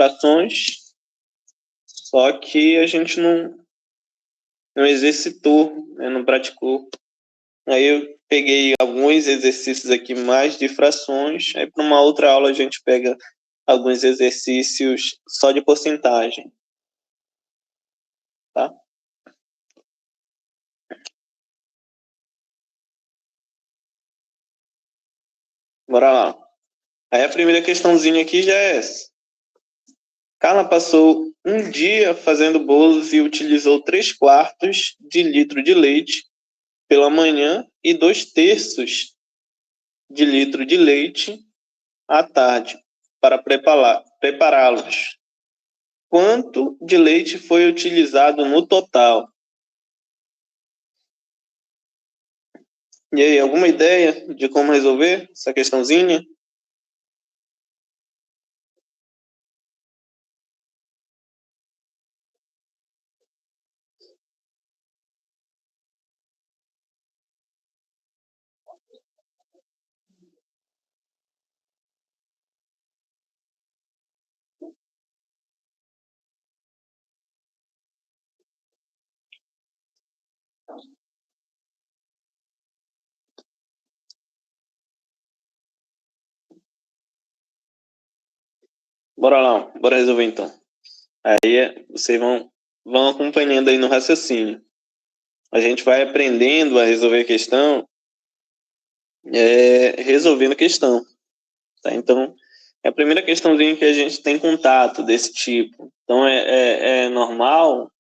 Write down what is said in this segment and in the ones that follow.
frações, só que a gente não exercitou, né, não praticou. Aí eu peguei alguns exercícios aqui mais de frações, aí para uma outra aula a gente pega alguns exercícios só de porcentagem, tá? Bora lá. Aí a primeira questãozinha aqui já é essa. Carla passou um dia fazendo bolos e utilizou 3/4 de litro de leite pela manhã e 2/3 de litro de leite à tarde para prepará-los. Quanto de leite foi utilizado no total? E aí, alguma ideia de como resolver essa questãozinha? Bora lá, bora resolver então. Aí vocês vão acompanhando aí no raciocínio. A gente vai aprendendo a resolver a questão, resolvendo a questão, tá? Então, é a primeira questãozinha que a gente tem contato desse tipo. Então, é normal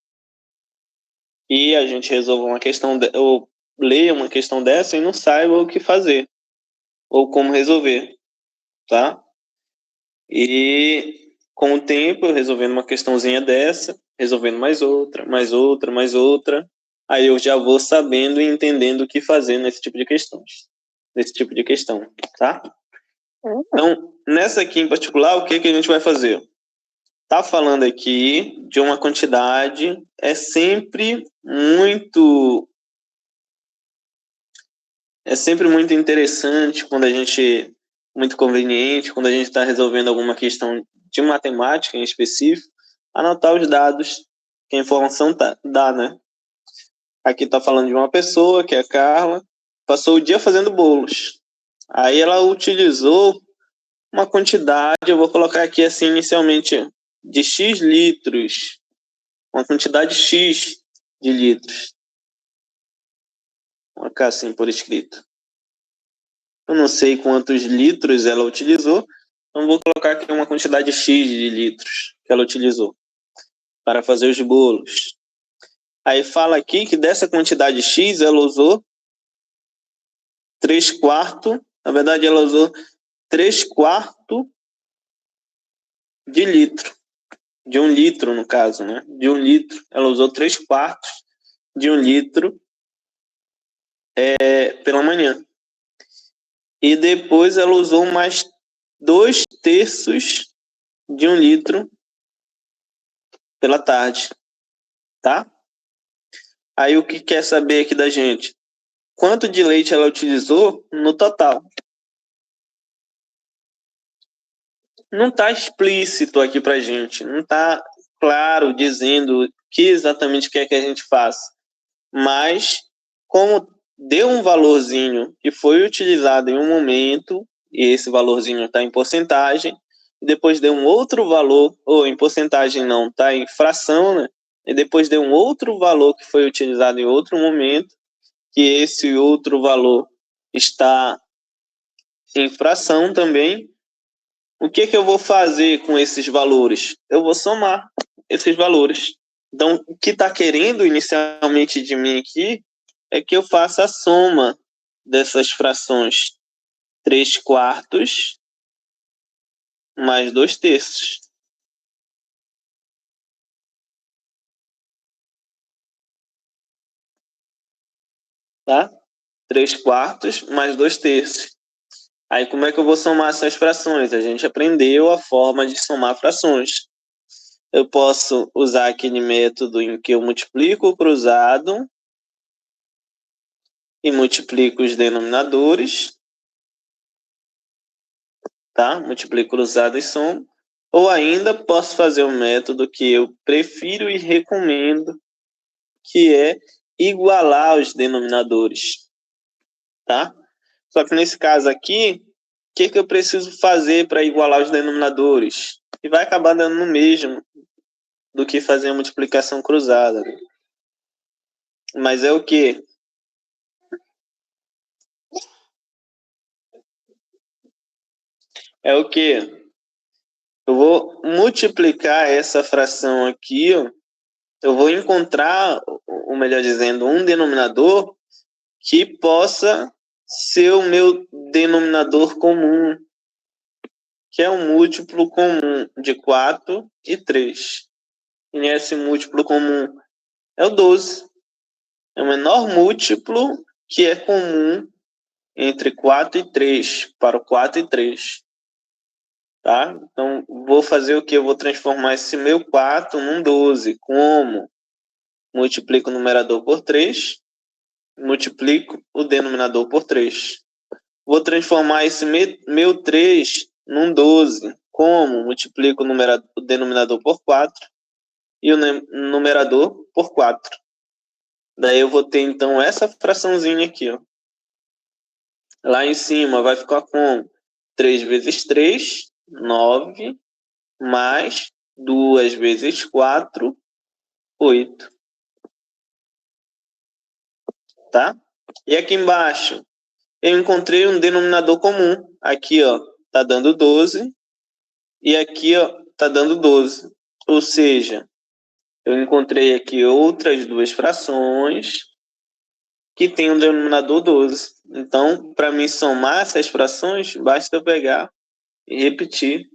que a gente resolva uma questão, ou leia uma questão dessa e não saiba o que fazer, ou como resolver, tá? E com o tempo, resolvendo uma questãozinha dessa, resolvendo mais outra, mais outra, mais outra, aí eu já vou sabendo e entendendo o que fazer nesse tipo de questões, nesse tipo de questão, tá? Então, nessa aqui em particular, o que que a gente vai fazer? Tá falando aqui de uma quantidade, é sempre muito interessante quando a gente, muito conveniente, quando a gente está resolvendo alguma questão de matemática em específico, anotar os dados que a informação dá, né? Aqui está falando de uma pessoa, que é a Carla, passou o dia fazendo bolos. Aí ela utilizou uma quantidade, eu vou colocar aqui assim inicialmente, de X litros, uma quantidade X de litros. Vou colocar assim por escrito. Eu não sei quantos litros ela utilizou, então vou colocar aqui uma quantidade X de litros que ela utilizou para fazer os bolos. Aí fala aqui que dessa quantidade X ela usou 3/4, na verdade ela usou 3/4 de litro, de 1 litro no caso, né? De 1 litro, ela usou 3/4 de 1 litro pela manhã. E depois ela usou mais 2/3 de 1 litro pela tarde, tá? Aí o que quer saber aqui da gente? Quanto de leite ela utilizou no total? Não está explícito aqui para gente, não está claro dizendo o que exatamente quer que a gente faça. Mas, como deu um valorzinho que foi utilizado em um momento, e esse valorzinho está em porcentagem, e depois deu um outro valor, ou em porcentagem não, está em fração, né? E depois deu um outro valor que foi utilizado em outro momento, que esse outro valor está em fração também. O que eu vou fazer com esses valores? Eu vou somar esses valores. Então, o que está querendo inicialmente de mim aqui é que eu faça a soma dessas frações. 3/4 mais 2/3. Tá? 3/4 mais 2/3. Aí, como é que eu vou somar essas frações? A gente aprendeu a forma de somar frações. Eu posso usar aquele método em que eu multiplico o cruzado e multiplico os denominadores, tá? Multiplico cruzado e somo. Ou ainda posso fazer um método que eu prefiro e recomendo, que é igualar os denominadores, tá? Só que nesse caso aqui, o que eu preciso fazer para igualar os denominadores? E vai acabar dando no mesmo do que fazer a multiplicação cruzada. Mas é o quê? É o quê? Eu vou multiplicar essa fração aqui, ó. Eu vou encontrar, ou melhor dizendo, um denominador que possa ser o meu denominador comum, que é um múltiplo comum de 4 e 3. E esse múltiplo comum é o 12. É o menor múltiplo que é comum entre 4 e 3, para o 4 e 3. Tá? Então, vou fazer o que? Eu vou transformar esse meu 4 num 12. Como? Multiplico o numerador por 3, multiplico o denominador por 3. Vou transformar esse meu 3 num 12. Como? Multiplico o denominador por 4 e o numerador por 4. Daí eu vou ter, então, essa fraçãozinha aqui, ó. Lá em cima vai ficar com 3 vezes 3, 9, mais 2 vezes 4, 8. Tá? E aqui embaixo, eu encontrei um denominador comum. Aqui, ó, tá dando 12. E aqui, ó, tá dando 12. Ou seja, eu encontrei aqui outras duas frações que tem um denominador 12. Então, para mim somar essas frações, basta eu pegar e repetir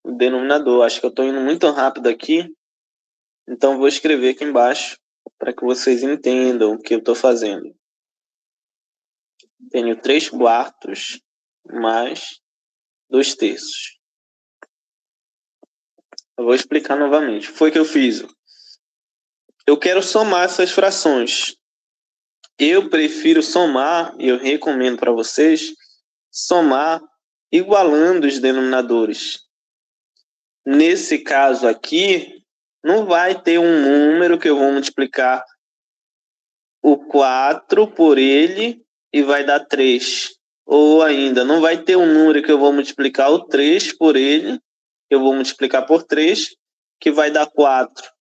o denominador. Acho que eu estou indo muito rápido aqui, então vou escrever aqui embaixo para que vocês entendam o que eu estou fazendo. Tenho 3 quartos mais 2 terços. Eu vou explicar novamente. Foi o que eu fiz. Eu quero somar essas frações. Eu prefiro somar, e eu recomendo para vocês, somar igualando os denominadores. Nesse caso aqui, não vai ter um número que eu vou multiplicar o 4 por ele e vai dar 3. Ou ainda, não vai ter um número que eu vou multiplicar o 3 por ele, eu vou multiplicar por 3, que vai dar 4,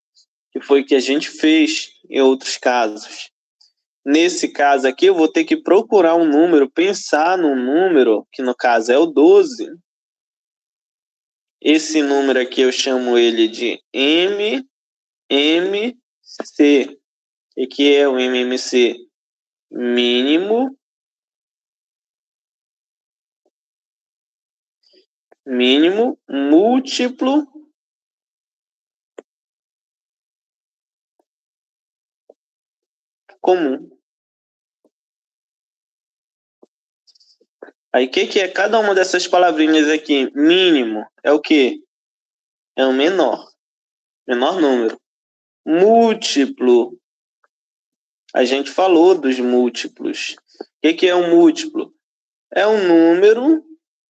que foi o que a gente fez em outros casos. Nesse caso aqui, eu vou ter que procurar um número, pensar num número, que no caso é o 12. Esse número aqui eu chamo ele de MMC. E que é o MMC? Mínimo múltiplo comum. Aí o que é cada uma dessas palavrinhas aqui? Mínimo é o quê? É o menor número. Múltiplo, a gente falou dos múltiplos. O que é um múltiplo? É um número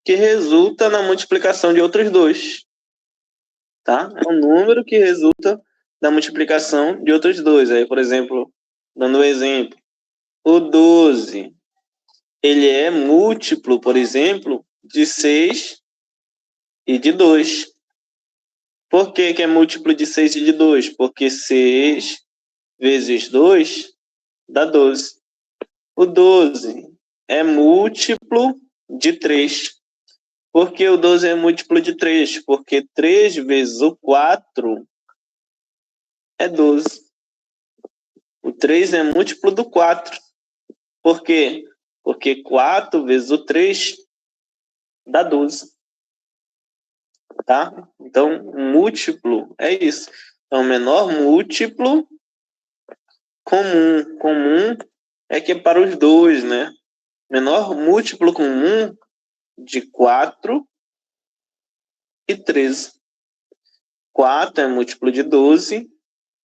que resulta na multiplicação de outros dois. Tá? É um número que resulta da multiplicação de outros dois. Aí, por exemplo, dando um exemplo, o 12, ele é múltiplo, por exemplo, de 6 e de 2. Por que é múltiplo de 6 e de 2? Porque 6 vezes 2 dá 12. O 12 é múltiplo de 3. Por que o 12 é múltiplo de 3? Porque 3 vezes o 4 é 12. O 3 é múltiplo do 4. Por quê? Porque 4 vezes o 3 dá 12. Tá? Então, múltiplo é isso. É o menor múltiplo comum. Comum é que é para os dois, né? Menor múltiplo comum de 4 e 13. 4 é múltiplo de 12,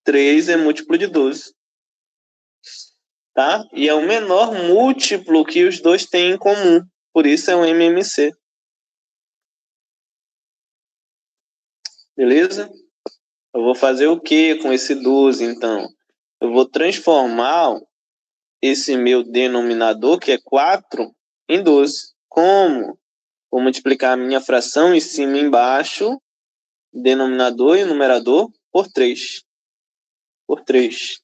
3 é múltiplo de 12. Tá? E é o menor múltiplo que os dois têm em comum. Por isso é um MMC. Beleza? Eu vou fazer o que com esse 12, então? Eu vou transformar esse meu denominador, que é 4, em 12. Como? Vou multiplicar a minha fração em cima e embaixo, denominador e numerador, por 3. Por 3.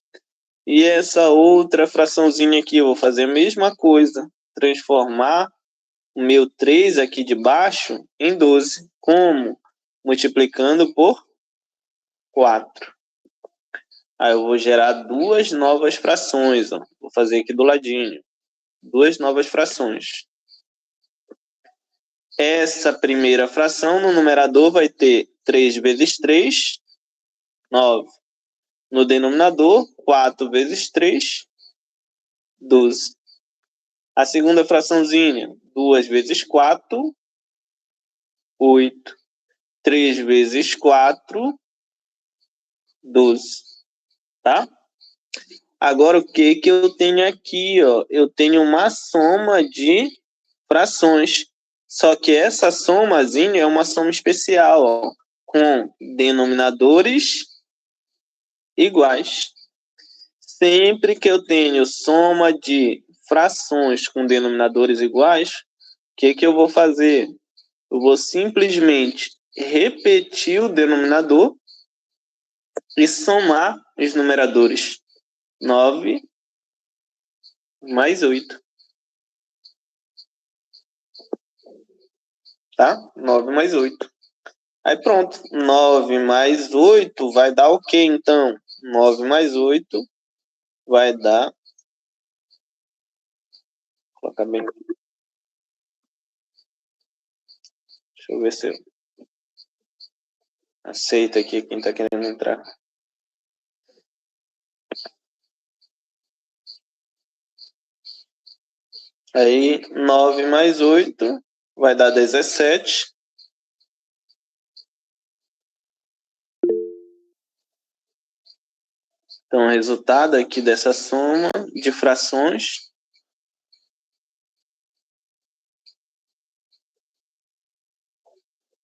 E essa outra fraçãozinha aqui, eu vou fazer a mesma coisa. Transformar o meu 3 aqui de baixo em 12. Como? Multiplicando por 4. Aí eu vou gerar duas novas frações. Ó. Vou fazer aqui do ladinho. Duas novas frações. Essa primeira fração no numerador vai ter 3 vezes 3, 9. No denominador, 4 vezes 3, 12. A segunda fraçãozinha, 2 vezes 4, 8. 3 vezes 4, 12. Tá? Agora, o que eu tenho aqui? Ó? Eu tenho uma soma de frações. Só que essa somazinha é uma soma especial, ó, com denominadores iguais. Sempre que eu tenho soma de frações com denominadores iguais, o que eu vou fazer? Eu vou simplesmente repetir o denominador e somar os numeradores. 9 mais 8. Tá? 9 mais 8. Aí pronto. 9 mais 8 vai dar o quê, então? 9 mais 8 vai dar... Vou colocar bem... Deixa eu ver se eu aceito aqui quem está querendo entrar. Aí, 9 mais 8 vai dar 17. Então, o resultado aqui dessa soma de frações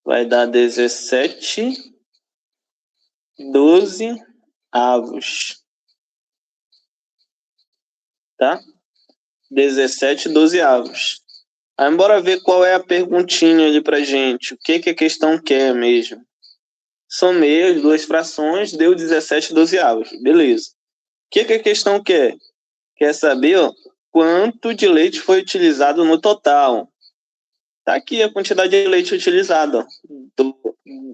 vai dar 17 dozeavos. Tá? 17 dozeavos. Aí, bora ver qual é a perguntinha ali pra gente. O que a questão quer mesmo? Somei as duas frações, deu 17 dozeavos. Beleza. O que a questão quer? Quer saber, ó, quanto de leite foi utilizado no total? Tá aqui a quantidade de leite utilizada.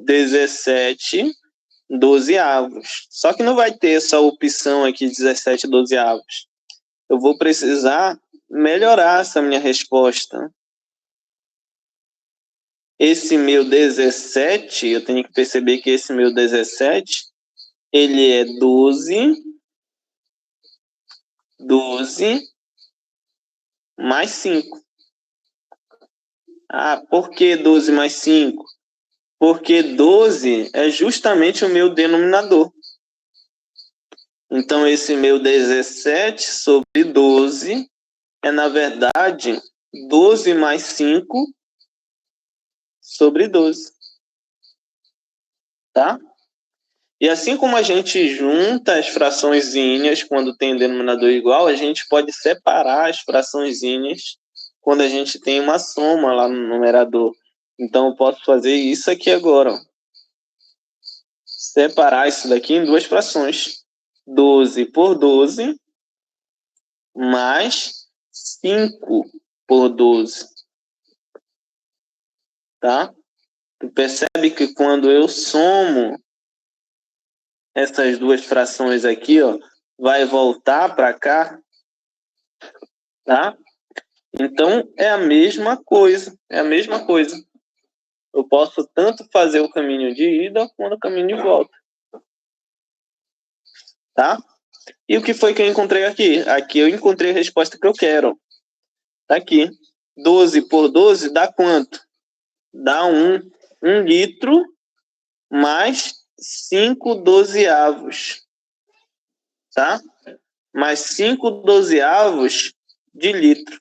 17 dozeavos. Só que não vai ter essa opção aqui, 17 dozeavos. Eu vou precisar melhorar essa minha resposta. Esse meu 17, eu tenho que perceber que esse meu 17, ele é 12 mais 5. Ah, por que 12 mais 5? Porque 12 é justamente o meu denominador. Então, esse meu 17 sobre 12 é, na verdade, 12 mais 5 sobre 12. Tá? E assim como a gente junta as fraçõezinhas quando tem denominador igual, a gente pode separar as fraçõezinhas quando a gente tem uma soma lá no numerador. Então, eu posso fazer isso aqui agora. Ó. Separar isso daqui em duas frações. 12 por 12 mais 5 por 12. Tá? Tu percebe que quando eu somo essas duas frações aqui, ó, vai voltar para cá, tá? Então, é a mesma coisa, Eu posso tanto fazer o caminho de ida quanto o caminho de volta, tá? E o que foi que eu encontrei aqui? Aqui eu encontrei a resposta que eu quero. Tá aqui. 12 por 12 dá quanto? Dá 1 litro mais 5 dozeavos, tá? Mais 5 dozeavos de litro.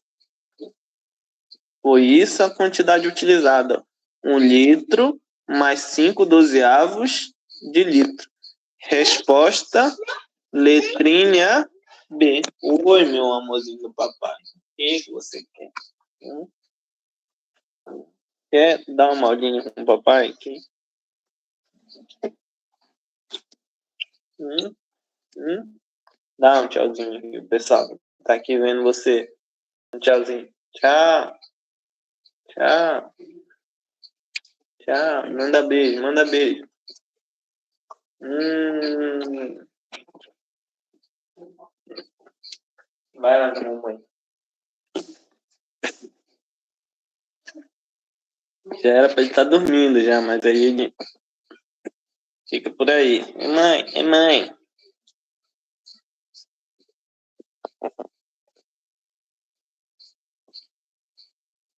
Foi isso a quantidade utilizada. 1 litro mais 5/12 de litro. Resposta, letrinha B. Oi, meu amorzinho do papai. O que você quer? Quer dar uma olhinha com o papai aqui? Hum? Hum? Dá um tchauzinho aqui, pessoal. Tá aqui vendo você. Um tchauzinho. Tchau. Tchau. Tchau. Manda beijo, manda beijo. Vai lá com a mamãe. Já era pra ele estar dormindo já, mas aí ele fica por aí. É mãe, é mãe.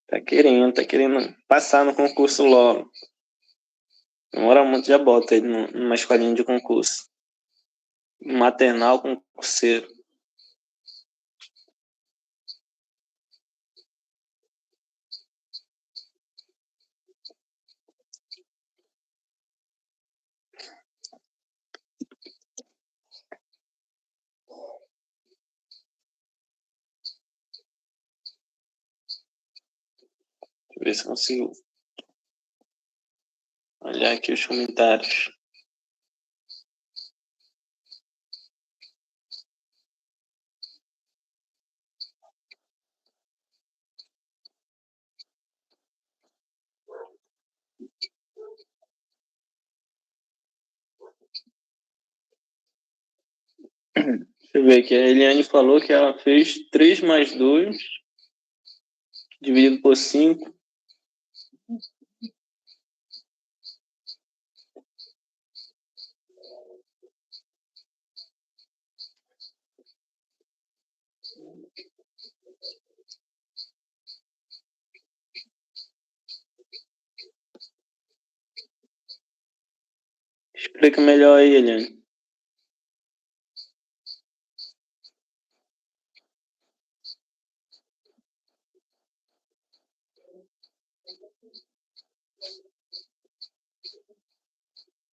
Tá querendo passar no concurso logo. Demora muito, já bota ele numa escolinha de concurso. Maternal concurseiro. Deixa eu ver se consigo olhar aqui os comentários. Deixa eu ver aqui. A Eliane falou que ela fez 3 mais 2 dividido por 5. Explica melhor aí, Eliane.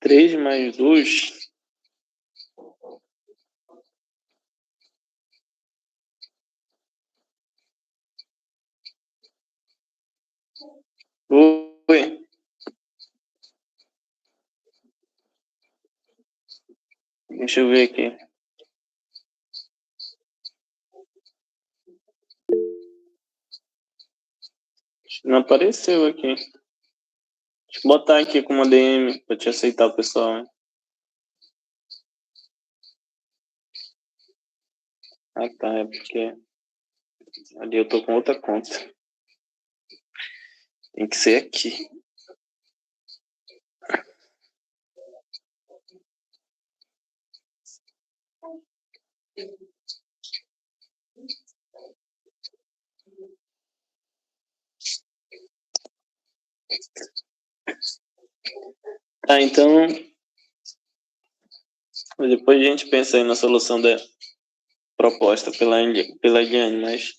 Três mais 2. Oi. Deixa eu ver aqui. Não apareceu aqui. Deixa eu botar aqui com uma DM pra te aceitar o pessoal. Hein? Ah, tá. É porque ali eu tô com outra conta. Tem que ser aqui. Tá, então depois a gente pensa aí na solução da proposta pela Eliane, mas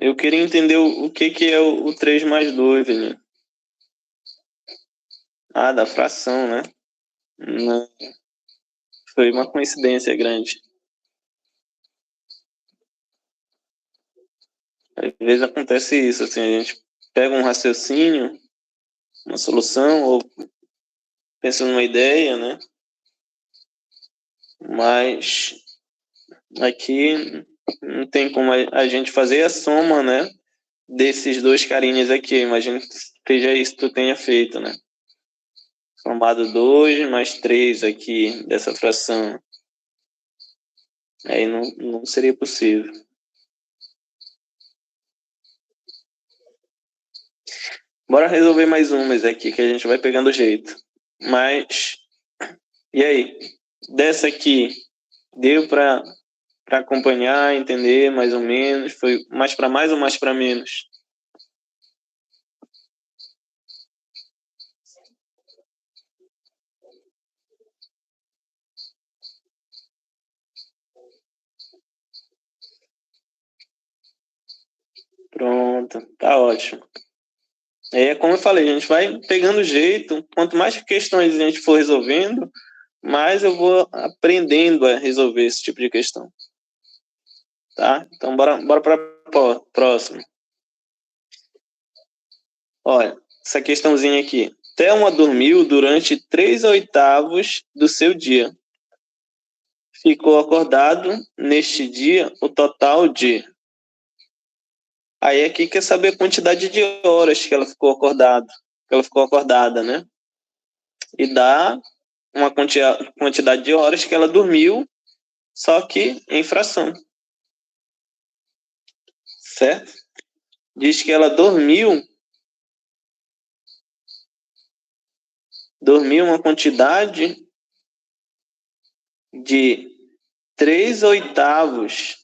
eu queria entender o que é o 3 mais 2, Eliane. Ah, da fração, né? Não, foi uma coincidência grande. Às vezes acontece isso, assim, a gente pega um raciocínio, uma solução, ou pensa numa ideia, né? Mas aqui não tem como a gente fazer a soma, né? Desses dois carinhas aqui. Imagino que seja isso que tu tenha feito, né? Somado 2 mais 3 aqui dessa fração. Aí não seria possível. Bora resolver mais umas aqui que a gente vai pegando o jeito. Mas, e aí? Dessa aqui, deu para acompanhar, entender mais ou menos? Foi mais para mais ou mais para menos? Pronto, tá ótimo. É como eu falei, a gente vai pegando jeito. Quanto mais questões a gente for resolvendo, mais eu vou aprendendo a resolver esse tipo de questão. Tá? Então, bora para a próxima. Olha, essa questãozinha aqui. Thelma dormiu durante 3/8 do seu dia. Ficou acordado neste dia o total de. Aí aqui quer saber a quantidade de horas que ela ficou acordada, né? E dá uma quantidade de horas que ela dormiu, só que em fração. Certo? Diz que ela dormiu uma quantidade de 3/8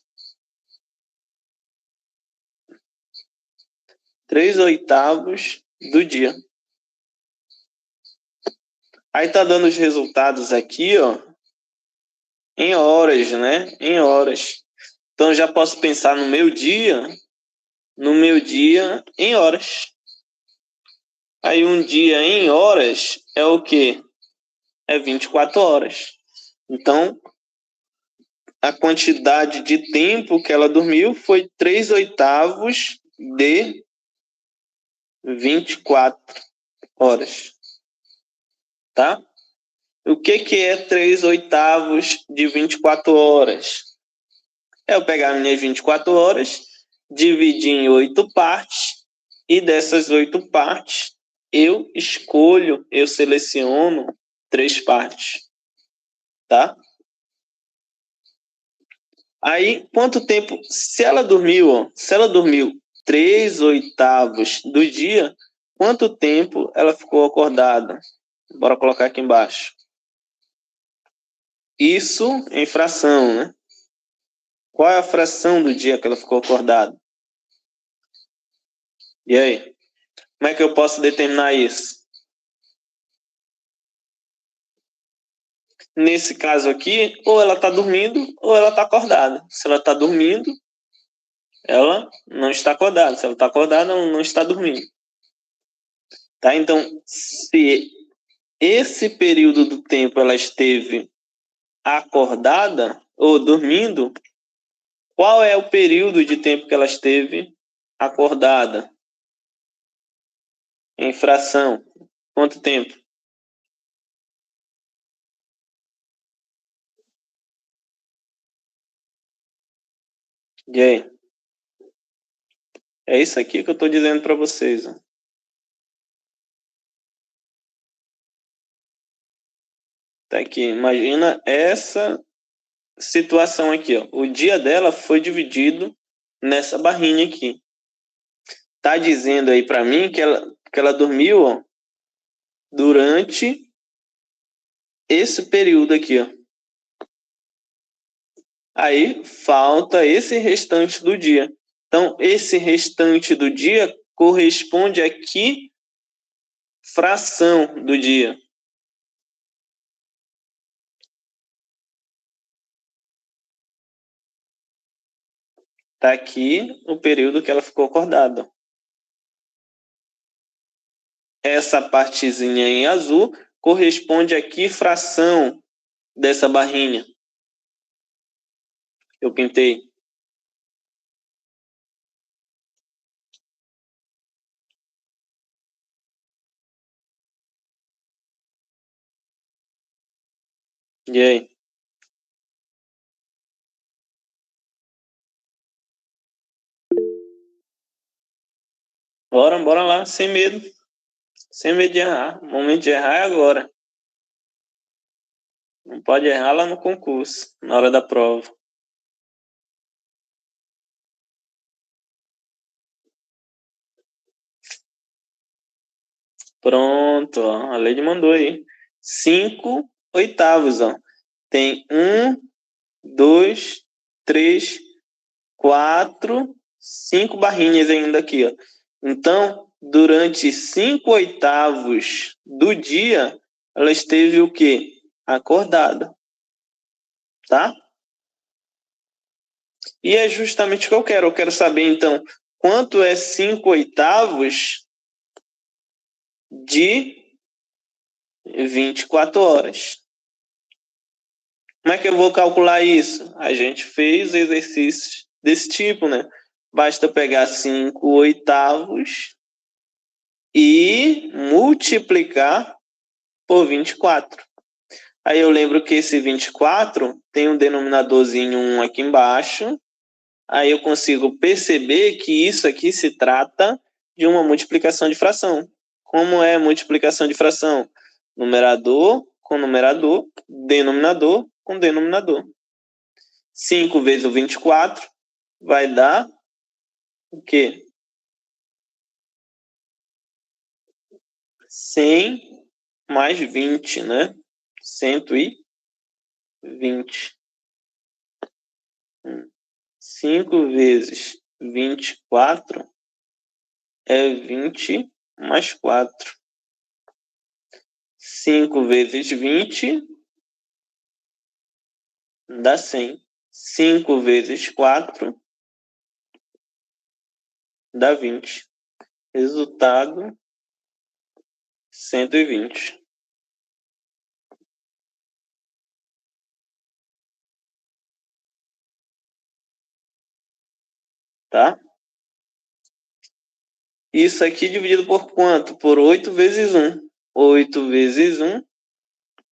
do dia. Aí tá dando os resultados aqui, ó, em horas, né? Em horas. Então eu já posso pensar no meu dia em horas. Aí um dia em horas é o quê? É 24 horas. Então, a quantidade de tempo que ela dormiu foi 3/8 de 24 horas. Tá? O que é 3/8 de 24 horas? É eu pegar minhas 24 horas, dividir em 8 partes, e dessas 8 partes, eu seleciono 3 partes. Tá? Aí, quanto tempo? Se ela dormiu 3/8 do dia, quanto tempo ela ficou acordada? Bora colocar aqui embaixo. Isso em fração, né? Qual é a fração do dia que ela ficou acordada? E aí? Como é que eu posso determinar isso? Nesse caso aqui, ou ela está dormindo ou ela está acordada. Se ela está dormindo, ela não está acordada. Se ela está acordada, ela não está dormindo. Tá? Então, se esse período do tempo ela esteve acordada ou dormindo, qual é o período de tempo que ela esteve acordada? Em fração. Quanto tempo? E aí? É isso aqui que eu estou dizendo para vocês. Ó. Tá aqui. Imagina essa situação aqui. Ó. O dia dela foi dividido nessa barrinha aqui. Tá dizendo aí para mim que ela dormiu ó, durante esse período aqui. Ó. Aí falta esse restante do dia. Então, esse restante do dia corresponde a que fração do dia? Tá aqui o período que ela ficou acordada. Essa partezinha em azul corresponde a que fração dessa barrinha? Eu pintei. E aí? Bora lá, sem medo. Sem medo de errar. O momento de errar é agora. Não pode errar lá no concurso, na hora da prova. Pronto, ó, a Lady mandou aí. 5/8, ó. Tem 1, 2, 3, 4, 5 barrinhas ainda aqui, ó. Então, durante 5/8 do dia, ela esteve o quê? Acordada, tá? E é justamente o que eu quero. Eu quero saber, então, Quanto é 5/8 de 24 horas? Como é que eu vou calcular isso? A gente fez exercícios desse tipo, né? Basta pegar 5/8 e multiplicar por 24. Aí eu lembro que esse 24 tem um denominadorzinho 1 aqui embaixo. Aí eu consigo perceber que isso aqui se trata de uma multiplicação de fração. Como é multiplicação de fração? Numerador com numerador, denominador com denominador. 5 vezes o 24 vai dar o quê? 100 mais 20, né? 120. 5 vezes 24 é 20 mais 4. 5 vezes 20 dá 100. 5 vezes 4 dá 20. Resultado, 120. Tá? Isso aqui dividido por quanto? Por 8 vezes 1. 8 vezes 1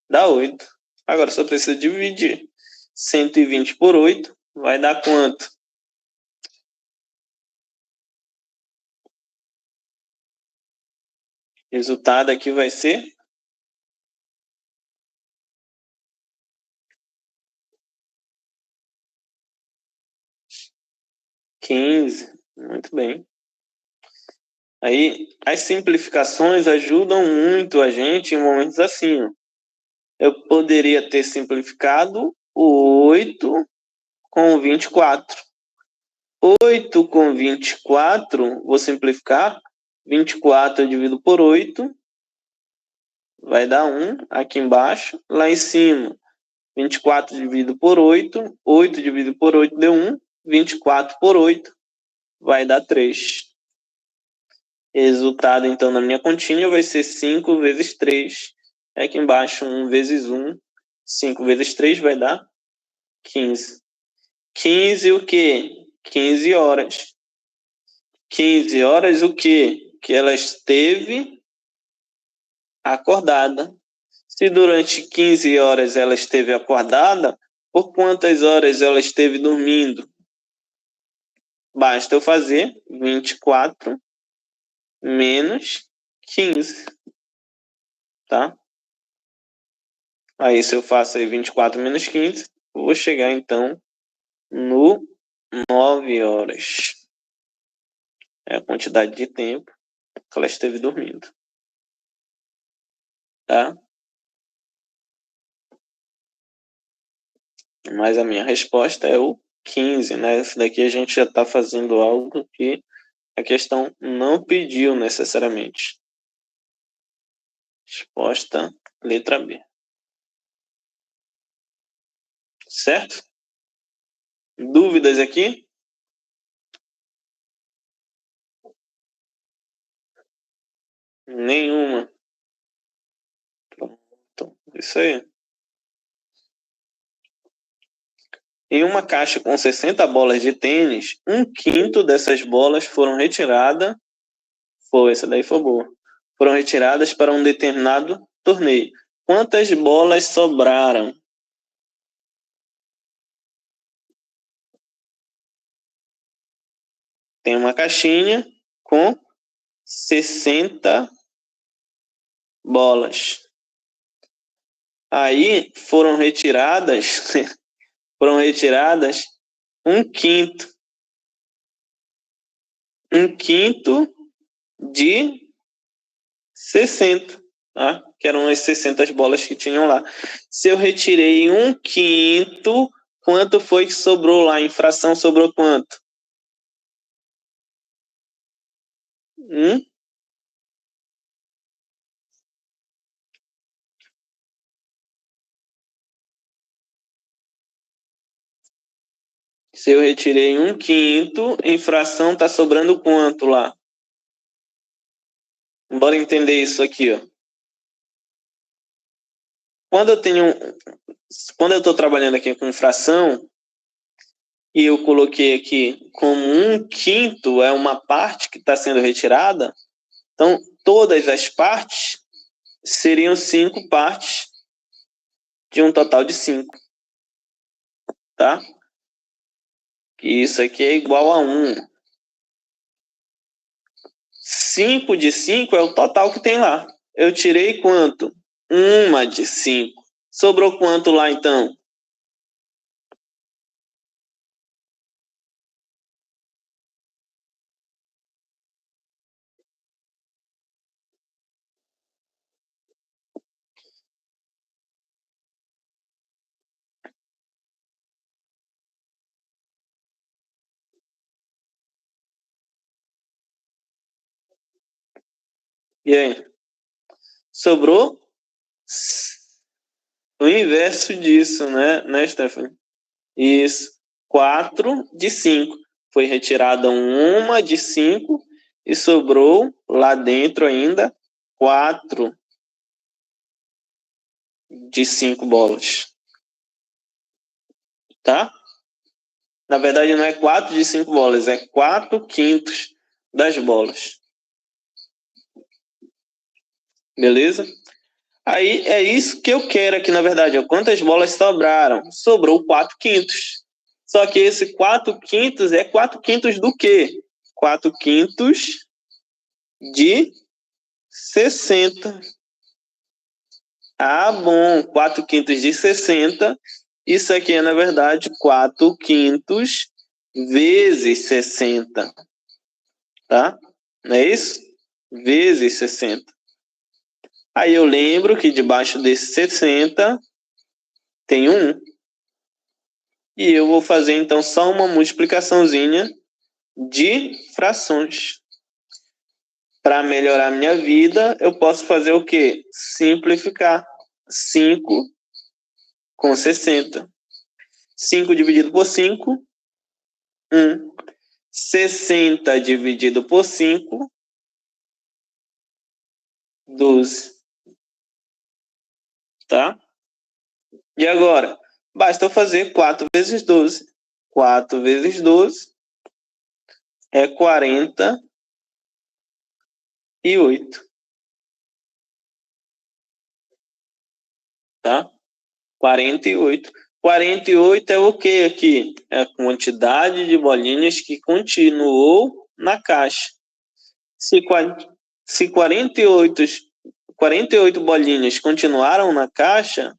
dá 8. Agora só precisa dividir. 120 por 8 vai dar quanto? Resultado aqui vai ser 15. Muito bem. Aí, as simplificações ajudam muito a gente em momentos assim. Ó. Eu poderia ter simplificado o 8 com o 24. 8 com 24, vou simplificar. 24 eu divido por 8, vai dar 1 aqui embaixo. Lá em cima, 24 dividido por 8, 8 dividido por 8 deu 1, 24 por 8 vai dar 3. Resultado, então, na minha continha vai ser 5 vezes 3. Aqui embaixo, 1 vezes 1. 5 vezes 3 vai dar 15. 15 o quê? 15 horas. 15 horas o quê? Que ela esteve acordada. Se durante 15 horas ela esteve acordada, por quantas horas ela esteve dormindo? Basta eu fazer 24 menos 15, tá? Aí se eu faço aí 24 menos 15, eu vou chegar então no 9 horas. É a quantidade de tempo que ela esteve dormindo, tá? Mas a minha resposta é o 15, né? Esse daqui a gente já está fazendo algo que a questão não pediu necessariamente. Resposta, letra B. Certo? Dúvidas aqui? Nenhuma. Pronto. Isso aí. Em uma caixa com 60 bolas de tênis, 1/5 dessas bolas foram retiradas. Essa daí foi boa. Foram retiradas para um determinado torneio. Quantas bolas sobraram? Tem uma caixinha com 60 bolas. Aí foram retiradas 1/5. 1/5 de 60, tá? Que eram as 60 bolas que tinham lá. Se eu retirei 1/5, quanto foi que sobrou lá? Em fração sobrou quanto? Hum? Se eu retirei 1/5, em fração está sobrando quanto lá? Bora entender isso aqui, ó. Quando eu estou trabalhando aqui com fração, e eu coloquei aqui como 1/5 é uma parte que está sendo retirada, então todas as partes seriam 5 partes de um total de 5, tá? Que isso aqui é igual a 1. 5 de 5 é o total que tem lá. Eu tirei quanto? 1 de 5. Sobrou quanto lá, então? E aí? Sobrou o inverso disso, né, Stephanie? Isso. 4 de 5. Foi retirada 1 de 5 e sobrou lá dentro ainda 4 de 5 bolas. Tá? Na verdade, não é 4 de 5 bolas, é 4/5 das bolas. Beleza? Aí é isso que eu quero aqui, na verdade. Ó. Quantas bolas sobraram? Sobrou 4/5. Só que esse 4/5 é 4/5 do quê? 4/5 de 60. Ah, bom. 4/5 de 60. Isso aqui é, na verdade, 4/5 vezes 60. Tá? Não é isso? Vezes 60. Aí eu lembro que debaixo desse 60 tem 1. E eu vou fazer, então, só uma multiplicaçãozinha de frações. Para melhorar minha vida, eu posso fazer o quê? Simplificar. 5 com 60. 5 dividido por 5, 1. 60 dividido por 5, 12. Tá? E agora? Basta eu fazer 4 vezes 12. 4 vezes 12 é 48. Tá? 48. 48 é o que aqui? É a quantidade de bolinhas que continuou na caixa. Se 48 bolinhas continuaram na caixa,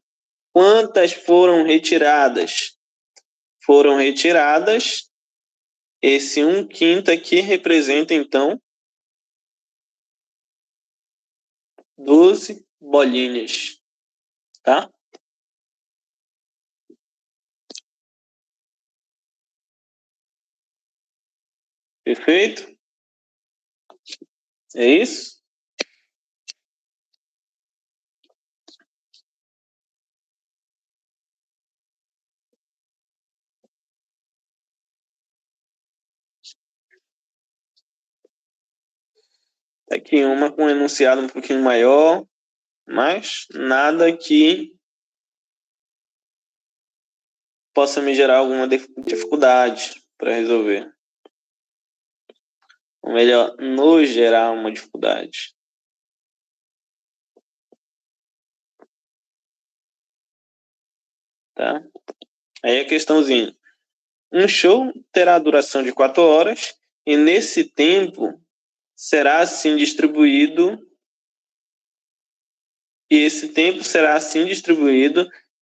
quantas foram retiradas? Foram retiradas. Esse 1/5 aqui representa, então, 12 bolinhas. Tá? Perfeito? É isso? Aqui uma com um enunciado um pouquinho maior, mas nada que possa me gerar alguma dificuldade para resolver. Ou melhor, nos gerar uma dificuldade. Tá? Aí a questãozinha. Um show terá duração de 4 horas e nesse tempo será assim distribuído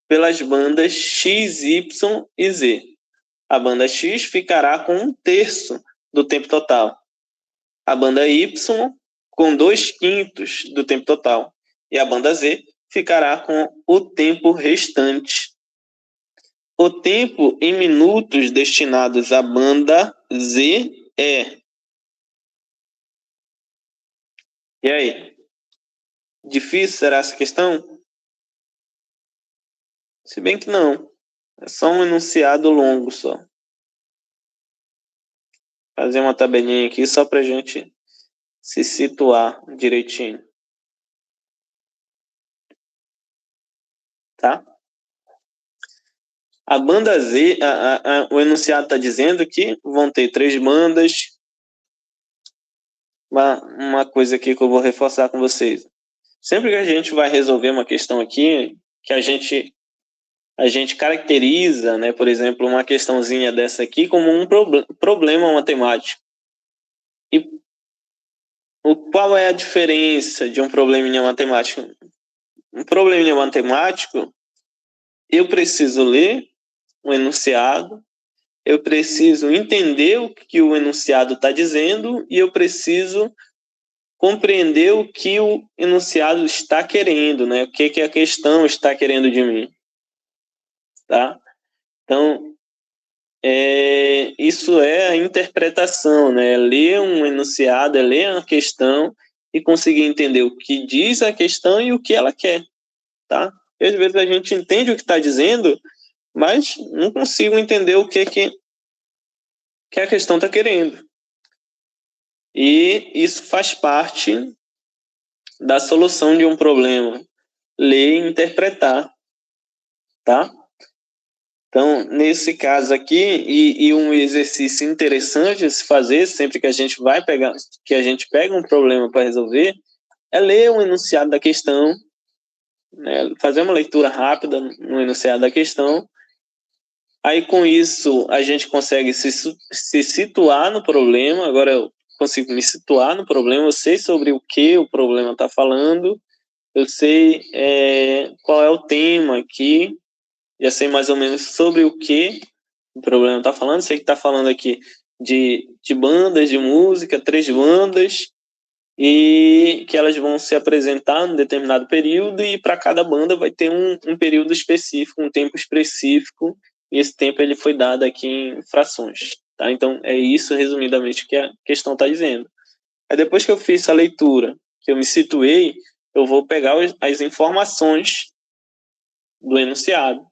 pelas bandas X, Y e Z. A banda X ficará com 1/3 do tempo total. A banda Y com 2/5 do tempo total. E a banda Z ficará com o tempo restante. O tempo em minutos destinados à banda Z é. E aí? Difícil será essa questão? Se bem que não. É só um enunciado longo só. fazer uma tabelinha aqui só para a gente se situar direitinho. Tá? A banda Z, o enunciado está dizendo que vão ter 3 bandas. Uma coisa aqui que eu vou reforçar com vocês. Sempre que a gente vai resolver uma questão aqui, que a gente caracteriza, né, por exemplo, uma questãozinha dessa aqui como um problema matemático. E qual é a diferença de um probleminha matemático? Um probleminha matemático, eu preciso ler o enunciado, eu preciso entender o que o enunciado está dizendo e eu preciso compreender o que o enunciado está querendo, né? O que a questão está querendo de mim, tá? Então, isso é a interpretação, né? É ler um enunciado, é ler uma questão e conseguir entender o que diz a questão e o que ela quer, tá? E às vezes a gente entende o que está dizendo, mas não consigo entender o que a questão está querendo. E isso faz parte da solução de um problema. Ler e interpretar, tá? Então, nesse caso aqui, e um exercício interessante de se fazer sempre que a gente pega um problema para resolver, é ler um enunciado da questão, né? Fazer uma leitura rápida no enunciado da questão. Aí, com isso, a gente consegue se situar no problema. Agora eu consigo me situar no problema, eu sei sobre o que o problema está falando, eu sei qual é o tema aqui, já sei mais ou menos sobre o que o problema está falando. Sei que está falando aqui de bandas de música, 3 bandas, e que elas vão se apresentar em determinado período, e para cada banda vai ter um período específico, um tempo específico, e esse tempo ele foi dado aqui em frações. Tá? Então, é isso, resumidamente, que a questão está dizendo. Aí, depois que eu fiz a leitura, que eu me situei, eu vou pegar as informações do enunciado.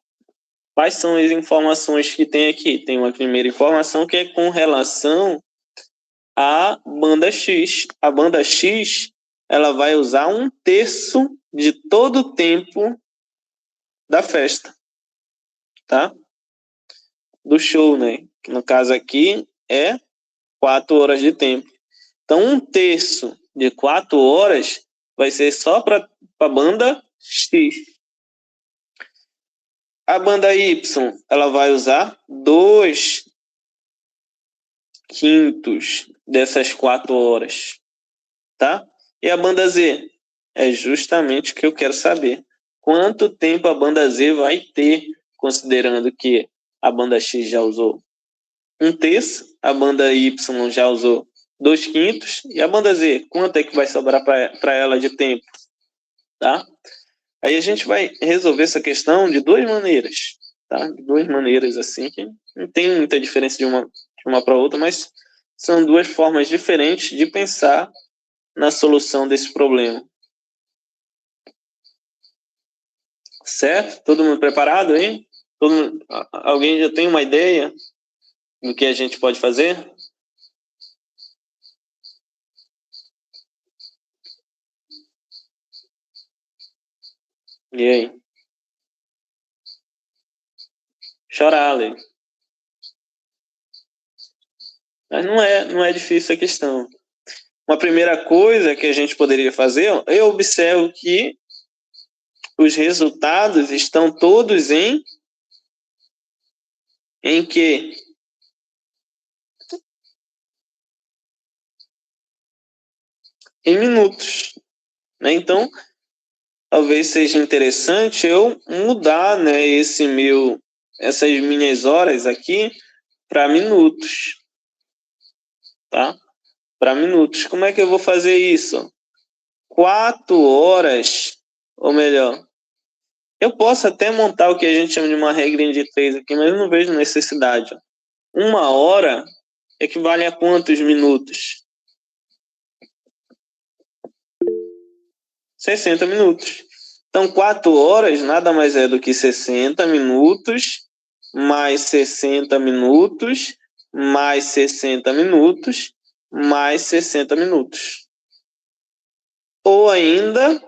Quais são as informações que tem aqui? Tem uma primeira informação que é com relação à banda X. A banda X, ela vai usar 1/3 de todo o tempo da festa, tá? Do show, né? Que no caso aqui é 4 horas de tempo. Então, 1/3 de 4 horas vai ser só para a banda X. A banda Y, ela vai usar 2/5 dessas 4 horas, tá? E a banda Z? É justamente o que eu quero saber. Quanto tempo a banda Z vai ter, considerando que a banda X já usou 1/3, a banda Y já usou 2/5, e a banda Z, quanto é que vai sobrar para ela de tempo, tá? Aí a gente vai resolver essa questão de 2 maneiras, tá? De 2 maneiras, assim, que não tem muita diferença de uma para outra, mas são 2 formas diferentes de pensar na solução desse problema. Certo? Todo mundo preparado, hein? Alguém já tem uma ideia do que a gente pode fazer? E aí? Chorar, Ale. Mas não é difícil a questão. Uma primeira coisa que a gente poderia fazer, eu observo que os resultados estão todos em que? Em minutos, né? Então, talvez seja interessante eu mudar, né, essas minhas horas aqui para minutos, tá? Para minutos. Como é que eu vou fazer isso? 4 horas, ou melhor, eu posso até montar o que a gente chama de uma regrinha de 3 aqui, mas eu não vejo necessidade. 1 hora equivale a quantos minutos? 60 minutos. Então, 4 horas nada mais é do que 60 minutos mais 60 minutos mais 60 minutos, mais 60 minutos. Ou ainda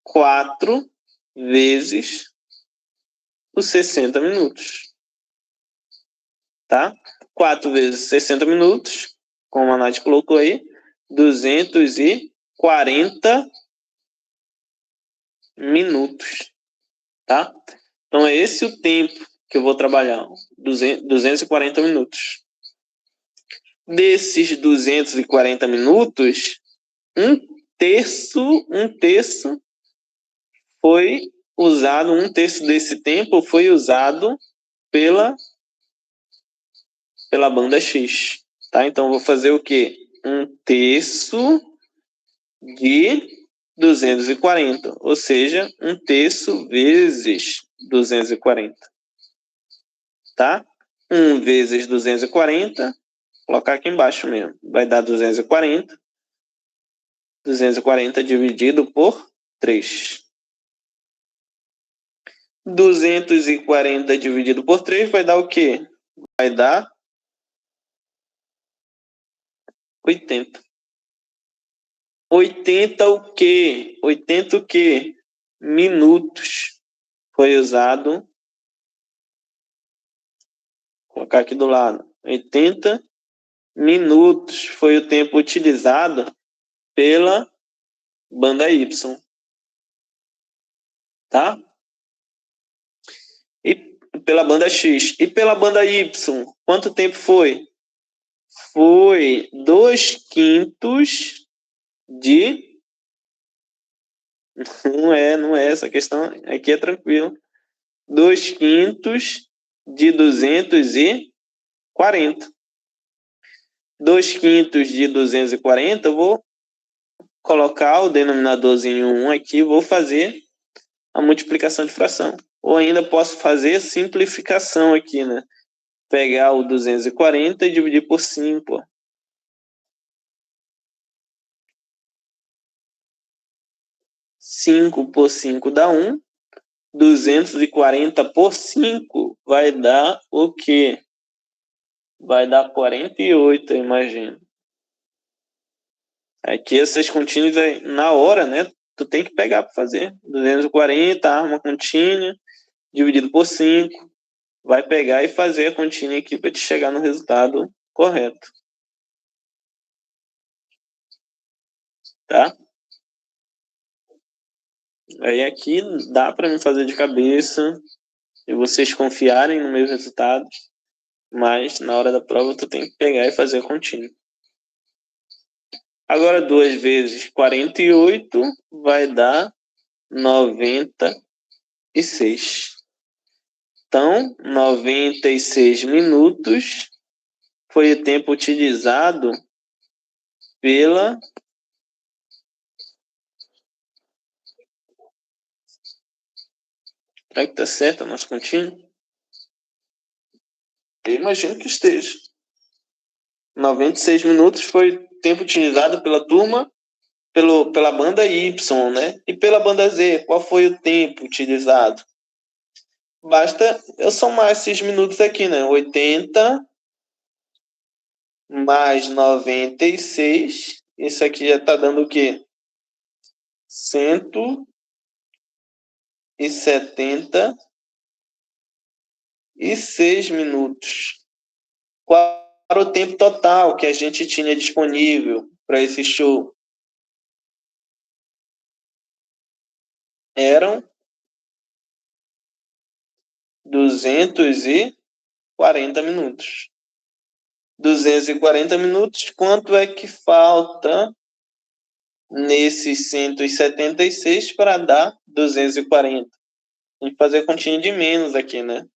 4 vezes os 60 minutos. Tá? 4 vezes 60 minutos, como a Nath colocou aí, 240 minutos. Tá? Então, é esse o tempo que eu vou trabalhar, 240 minutos. Desses 240 minutos, um terço foi usado, um terço desse tempo foi usado pela banda X. Tá? Então, eu vou fazer o quê? Um terço de 240, ou seja, um terço vezes 240. Tá? 1 vezes 240, colocar aqui embaixo mesmo, vai dar 240. 240 dividido por 3. 240 dividido por 3 vai dar o quê? Vai dar 80. 80 o quê? 80 o quê? Minutos foi usado. Vou colocar aqui do lado. 80 minutos foi o tempo utilizado pela banda Y. Tá? E pela banda X. E pela banda Y, quanto tempo foi? Foi 2/5 de... Não é essa questão. Aqui é tranquilo. 2/5 de 240. 2/5 de 240, eu vou colocar o denominadorzinho 1 aqui, vou fazer a multiplicação de fração. Ou ainda posso fazer simplificação aqui, né? Pegar o 240 e dividir por 5. Ó. 5 por 5 dá 1. 240 por 5 vai dar o quê? Vai dar 48, eu imagino. Aqui essas continhas na hora, né? Tu tem que pegar para fazer. 240, arma contínua, dividido por 5. Vai pegar e fazer a continha aqui para te chegar no resultado correto. Tá? Aí aqui dá para me fazer de cabeça e vocês confiarem no meu resultado, mas na hora da prova tu tem que pegar e fazer a continha. Agora 2 vezes 48 vai dar 96. Então, 96 minutos foi o tempo utilizado pela... Será que está certo a nossa continha? Eu imagino que esteja. 96 minutos foi o tempo utilizado pela turma, pela banda Y, né? E pela banda Z, qual foi o tempo utilizado? Basta eu somar esses minutos aqui, né? 80 mais 96. Isso aqui já está dando o quê? 176 minutos. Qual era o tempo total que a gente tinha disponível para esse show? Eram 240 minutos. 240 minutos, quanto é que falta nesses 176 para dar 240? Tem que fazer continha de menos aqui, né?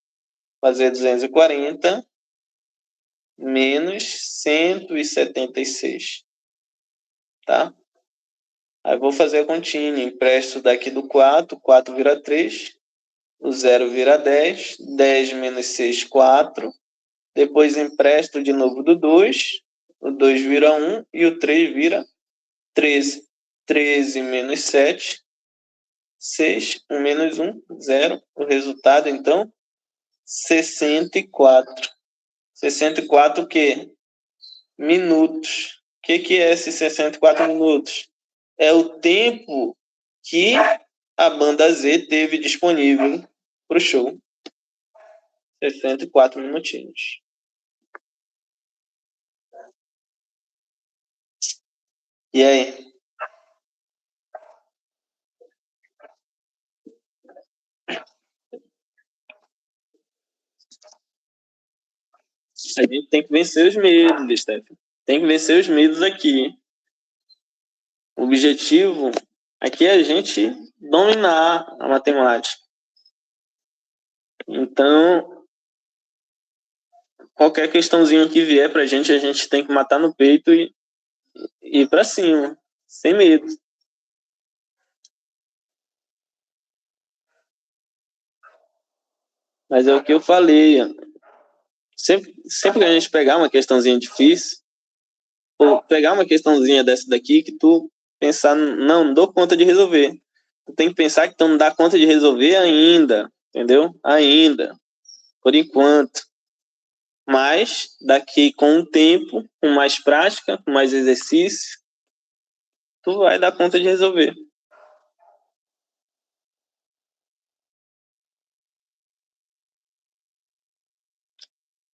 Fazer 240 menos 176. Tá? Aí vou fazer a continha. Empresto daqui do 4, 4 vira 3, o 0 vira 10, 10 menos 6, 4. Depois empresto de novo do 2, o 2 vira 1 e o 3 vira 13. 13 menos 7, 6, 1 menos 1, 0. O resultado, então, 64. 64 o quê? Minutos. O que é esses 64 minutos? É o tempo que a banda Z teve disponível para o show. 64 minutinhos. E aí? A gente tem que vencer os medos, Steph. Tem que vencer os medos aqui. O objetivo aqui é a gente dominar a matemática. Então, qualquer questãozinha que vier pra gente, a gente tem que matar no peito e ir pra cima, sem medo. Mas é o que eu falei. Sempre que a gente pegar uma questãozinha difícil, ou pegar uma questãozinha dessa daqui que tu pensar, não dou conta de resolver. Tu tem que pensar que tu não dá conta de resolver ainda, entendeu? Ainda, por enquanto. Mas daqui com o tempo, com mais prática, com mais exercício, tu vai dar conta de resolver.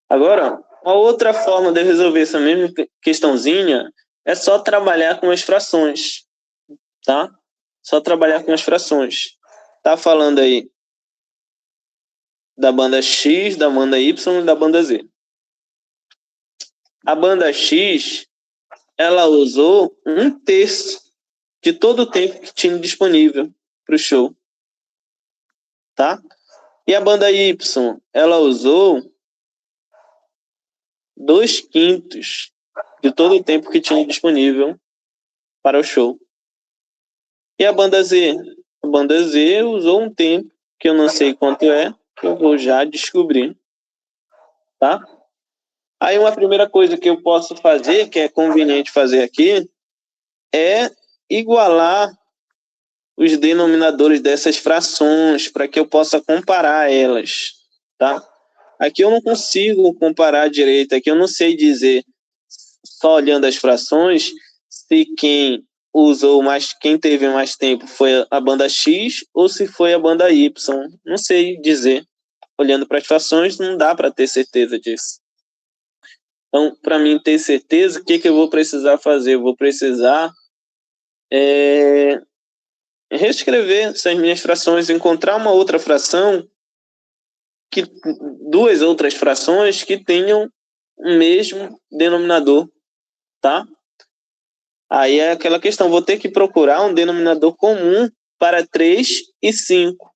Agora, a outra forma de resolver essa mesma questãozinha é só trabalhar com as frações, tá? Só trabalhar com as frações. Tá falando aí da banda X, da banda Y e da banda Z. A banda X, ela usou um terço de todo o tempo que tinha disponível para o show, tá? E a banda Y, ela usou 2/5 de todo o tempo que tinha disponível para o show. E a banda Z? A banda Z usou um tempo que eu não sei quanto é, que eu vou já descobrir, tá? Aí uma primeira coisa que eu posso fazer, que é conveniente fazer aqui, é igualar os denominadores dessas frações para que eu possa comparar elas, tá? Aqui eu não consigo comparar direito, aqui eu não sei dizer, só olhando as frações, se quem teve mais tempo foi a banda X ou se foi a banda Y. Não sei dizer. Olhando para as frações, não dá para ter certeza disso. Então, para mim ter certeza, o que eu vou precisar fazer? Eu vou precisar reescrever essas minhas frações, encontrar uma outra fração, duas outras frações que tenham o mesmo denominador, tá? Aí é aquela questão, vou ter que procurar um denominador comum para 3 e 5.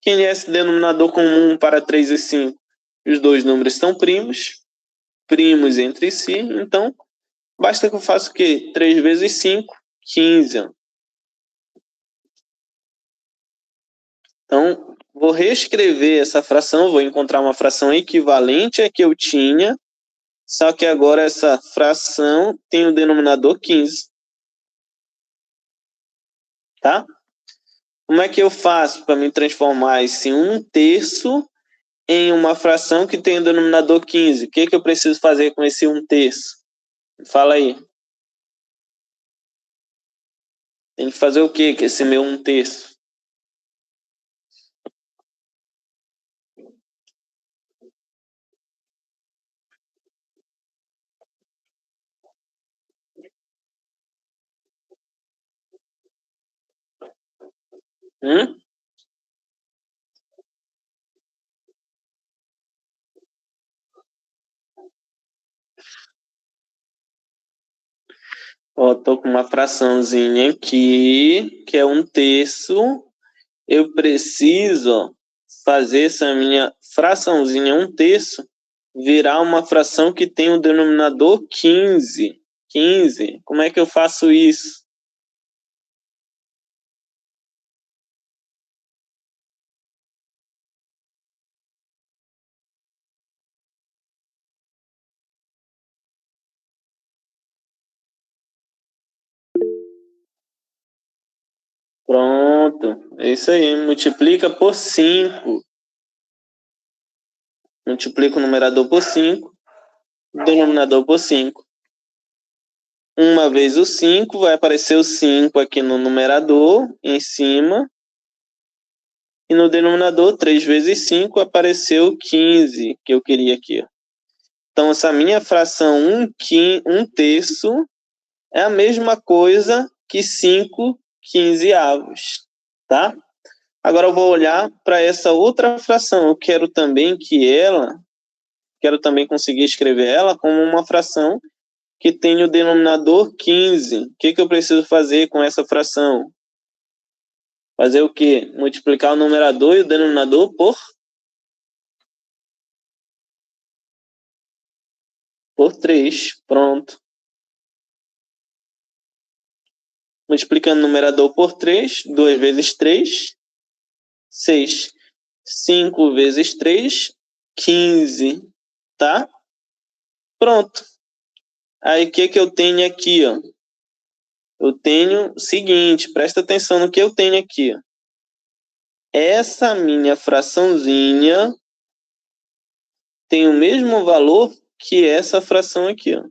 Quem é esse denominador comum para 3 e 5? Os dois números são primos entre si, então basta que eu faça o quê? 3 vezes 5, 15. Então, vou reescrever essa fração, vou encontrar uma fração equivalente à que eu tinha, só que agora essa fração tem o denominador 15. Tá? Como é que eu faço para me transformar esse 1/3 em uma fração que tem o denominador 15? O que eu preciso fazer com esse 1/3? Fala aí. Tem que fazer o que com esse meu 1/3? Hum? Ó, tô com uma fraçãozinha aqui, que é 1/3. Eu preciso fazer essa minha fraçãozinha 1/3 virar uma fração que tem o denominador 15. 15. Como é que eu faço isso? Pronto. É isso aí. Multiplica por 5. Multiplico o numerador por 5, denominador por 5. Uma vez o 5, vai aparecer o 5 aqui no numerador, em cima. E no denominador, 3 vezes 5, apareceu 15, que eu queria aqui. Então, essa minha fração 1 terço é a mesma coisa que 5 quinzeavos, tá? Agora eu vou olhar para essa outra fração. Eu quero também conseguir escrever ela como uma fração que tem o denominador 15. O que eu preciso fazer com essa fração? Fazer o quê? Multiplicar o numerador e o denominador por 3. Pronto. Multiplicando o numerador por 3, 2 vezes 3, 6. 5 vezes 3, 15. Tá? Pronto. Aí o que eu tenho aqui, ó? Eu tenho o seguinte, presta atenção no que eu tenho aqui, ó. Essa minha fraçãozinha tem o mesmo valor que essa fração aqui, ó.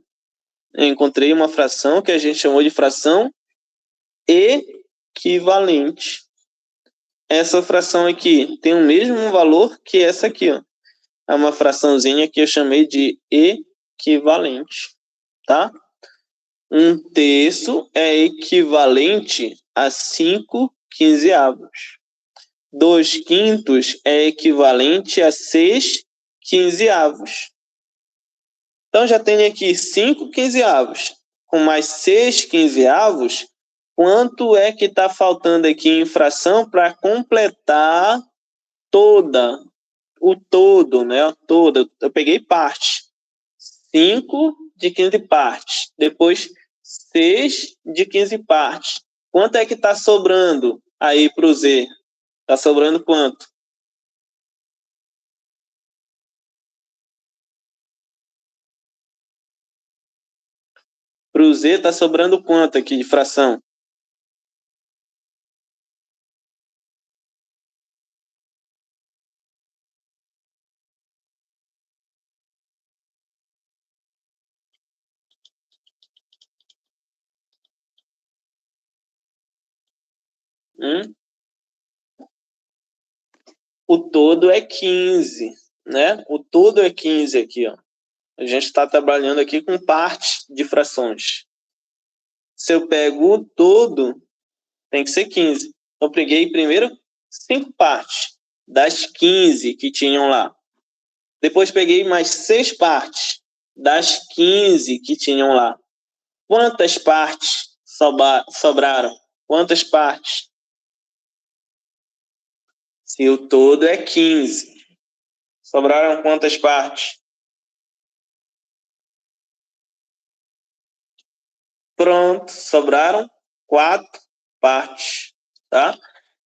Eu encontrei uma fração que a gente chamou de fração equivalente. Essa fração aqui tem o mesmo valor que essa aqui, ó. É uma fraçãozinha que eu chamei de equivalente, tá? 1 terço é equivalente a 5 quinzeavos. 2 quintos é equivalente a 6 quinzeavos. Então, já tenho aqui 5 quinzeavos. Com mais 6 quinzeavos, quanto é que está faltando aqui em fração para completar o todo, né? Eu peguei parte. 5 de 15 partes. Depois, 6 de 15 partes. Quanto é que está sobrando aí para o Z? Está sobrando quanto? Para o Z está sobrando quanto aqui de fração? O todo é 15, né? O todo é 15 aqui, ó. A gente está trabalhando aqui com partes de frações. Se eu pego o todo, tem que ser 15. Então, eu peguei primeiro 5 partes das 15 que tinham lá. Depois peguei mais 6 partes das 15 que tinham lá. Quantas partes sobraram? Quantas partes? Se o todo é 15, sobraram quantas partes? Pronto, sobraram 4 partes, tá?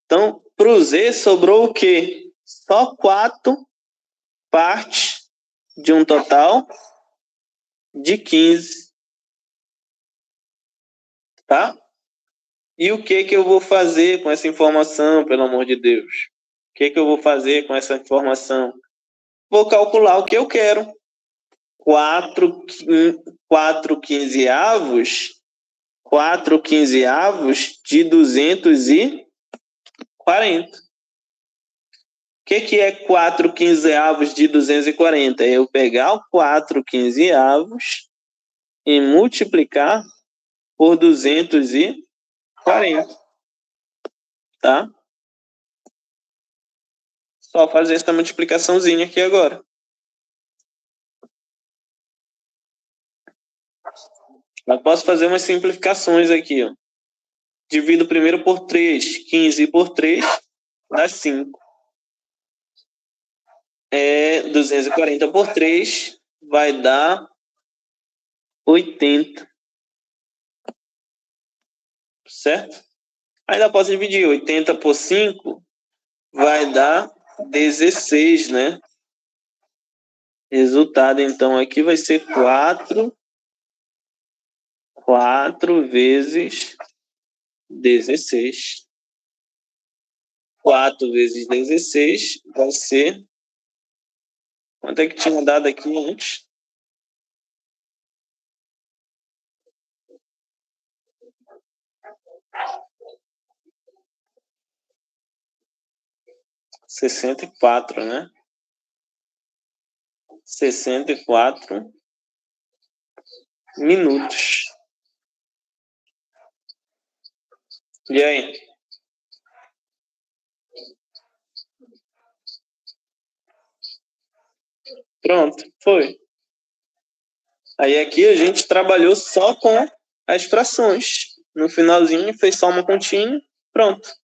Então, para o Z sobrou o quê? Só 4 partes de um total de 15, tá? E o que eu vou fazer com essa informação, pelo amor de Deus? O que eu vou fazer com essa informação? Vou calcular o que eu quero. 4 quinzeavos, 4 quinzeavos de 240. O que é 4 quinzeavos de 240? É eu pegar o 4 quinzeavos e multiplicar por 240, tá? Só fazer essa multiplicaçãozinha aqui agora. Eu posso fazer umas simplificações aqui, ó. Divido primeiro por 3. 15 por 3 dá 5. 240 por 3 vai dar 80. Certo? Ainda posso dividir. 80 por 5 vai dar 16, né? Resultado, então, aqui vai ser 4 vezes 16. 4 vezes 16 vai ser Quanto é que tinha dado aqui antes? Sessenta e quatro, né? 64 minutos. E aí? Pronto, foi. Aí aqui a gente trabalhou só com as frações. No finalzinho fez só uma continha, pronto.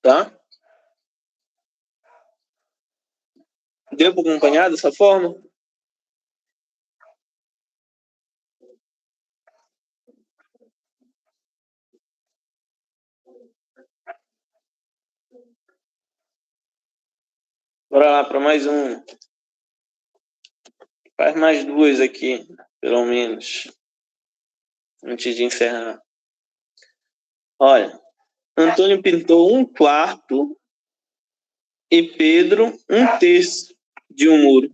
Tá? Deu para acompanhar dessa forma? Bora lá para mais um. Faz mais duas aqui, pelo menos, antes de encerrar. Olha, Antônio pintou um quarto e Pedro um terço de um muro.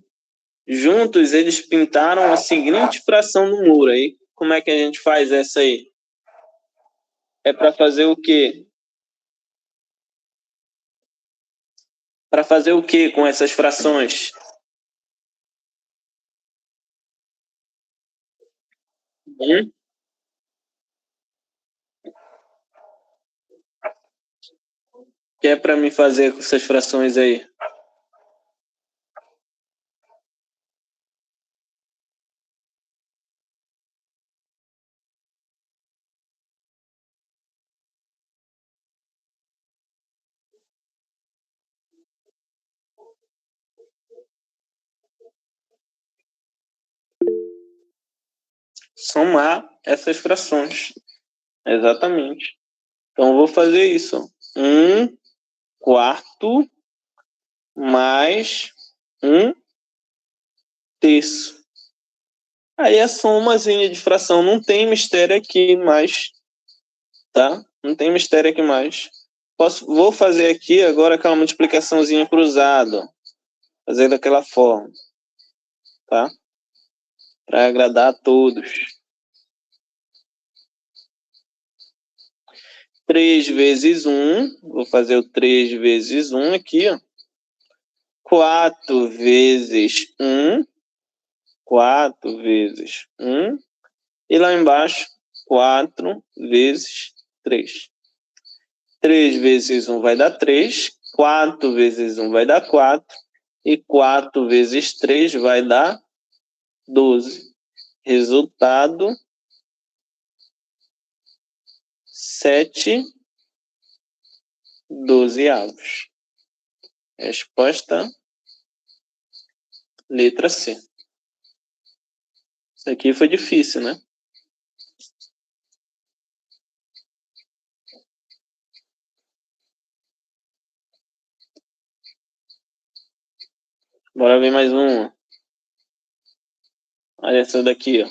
Juntos eles pintaram a seguinte fração do muro. Aí, como é que a gente faz essa aí? É para fazer o quê? Para fazer o quê com essas frações? Hum? O que é para me fazer com essas frações aí? Somar essas frações. Exatamente. Então, eu vou fazer isso. Um quarto mais um terço. Aí é só umazinha de fração. Não tem mistério aqui mais, tá? Não tem mistério aqui mais. Vou fazer aqui agora aquela multiplicaçãozinha cruzada. Fazer daquela forma, tá? Para agradar a todos. 3 vezes 1, vou fazer o 3 vezes 1 aqui, ó. 4 vezes 1, 4 vezes 1, e lá embaixo, 4 vezes 3. 3 vezes 1 vai dar 3, 4 vezes 1 vai dar 4, e 4 vezes 3 vai dar 12. Resultado, 7 dozeavos. Resposta, letra C. Isso aqui foi difícil, né? Bora ver mais um. Olha essa daqui, ó.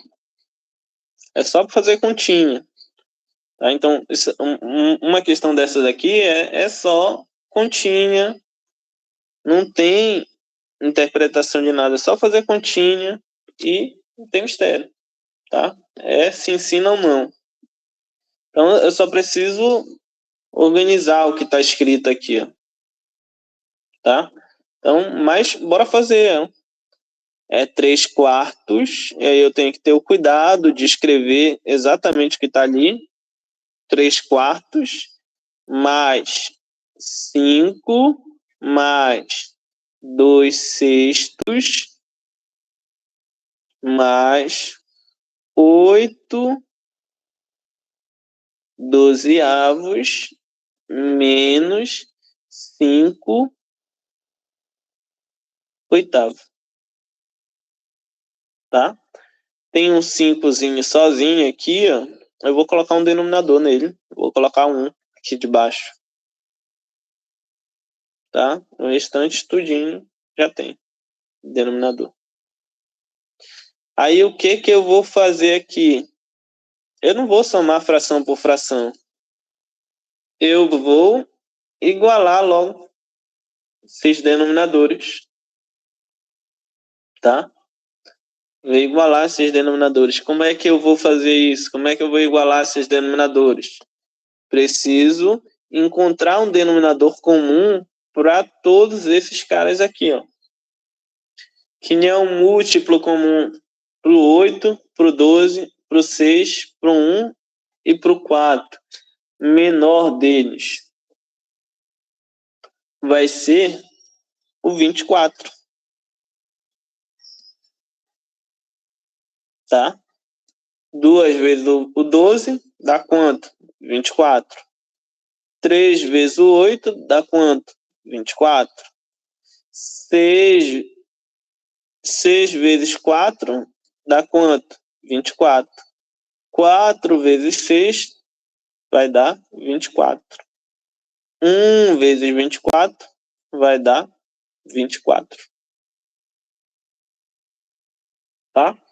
É só para fazer continha. Tá? Então, uma questão dessa daqui é só continha. Não tem interpretação de nada. É só fazer continha e não tem mistério. Tá? É se ensina ou não. Então, eu só preciso organizar o que está escrito aqui. Ó. Tá? Então, mas bora fazer. Ó. É 3 quartos. E aí eu tenho que ter o cuidado de escrever exatamente o que está ali. 3 quartos mais 5 mais 2 sextos mais 8 dozeavos menos 5 oitavos, tá? Tem um 5zinho sozinho aqui, ó. Eu vou colocar um denominador nele. Vou colocar um aqui de baixo, tá? O restante tudinho já tem denominador. Aí o que que eu vou fazer aqui? Eu não vou somar fração por fração. Eu vou igualar logo esses denominadores, tá? Vou igualar esses denominadores. Como é que eu vou fazer isso? Como é que eu vou igualar esses denominadores? Preciso encontrar um denominador comum para todos esses caras aqui, ó. Que é um múltiplo comum para o 8, para o 12, para o 6, para o 1 e para o 4. Menor deles vai ser o 24, tá? 2 vezes o 12 dá quanto? 24. 3 vezes o 8 dá quanto? 24. 6, 6 vezes 4 dá quanto? 24. 4 vezes 6 vai dar 24. 1 vezes 24 vai dar 24. Tá?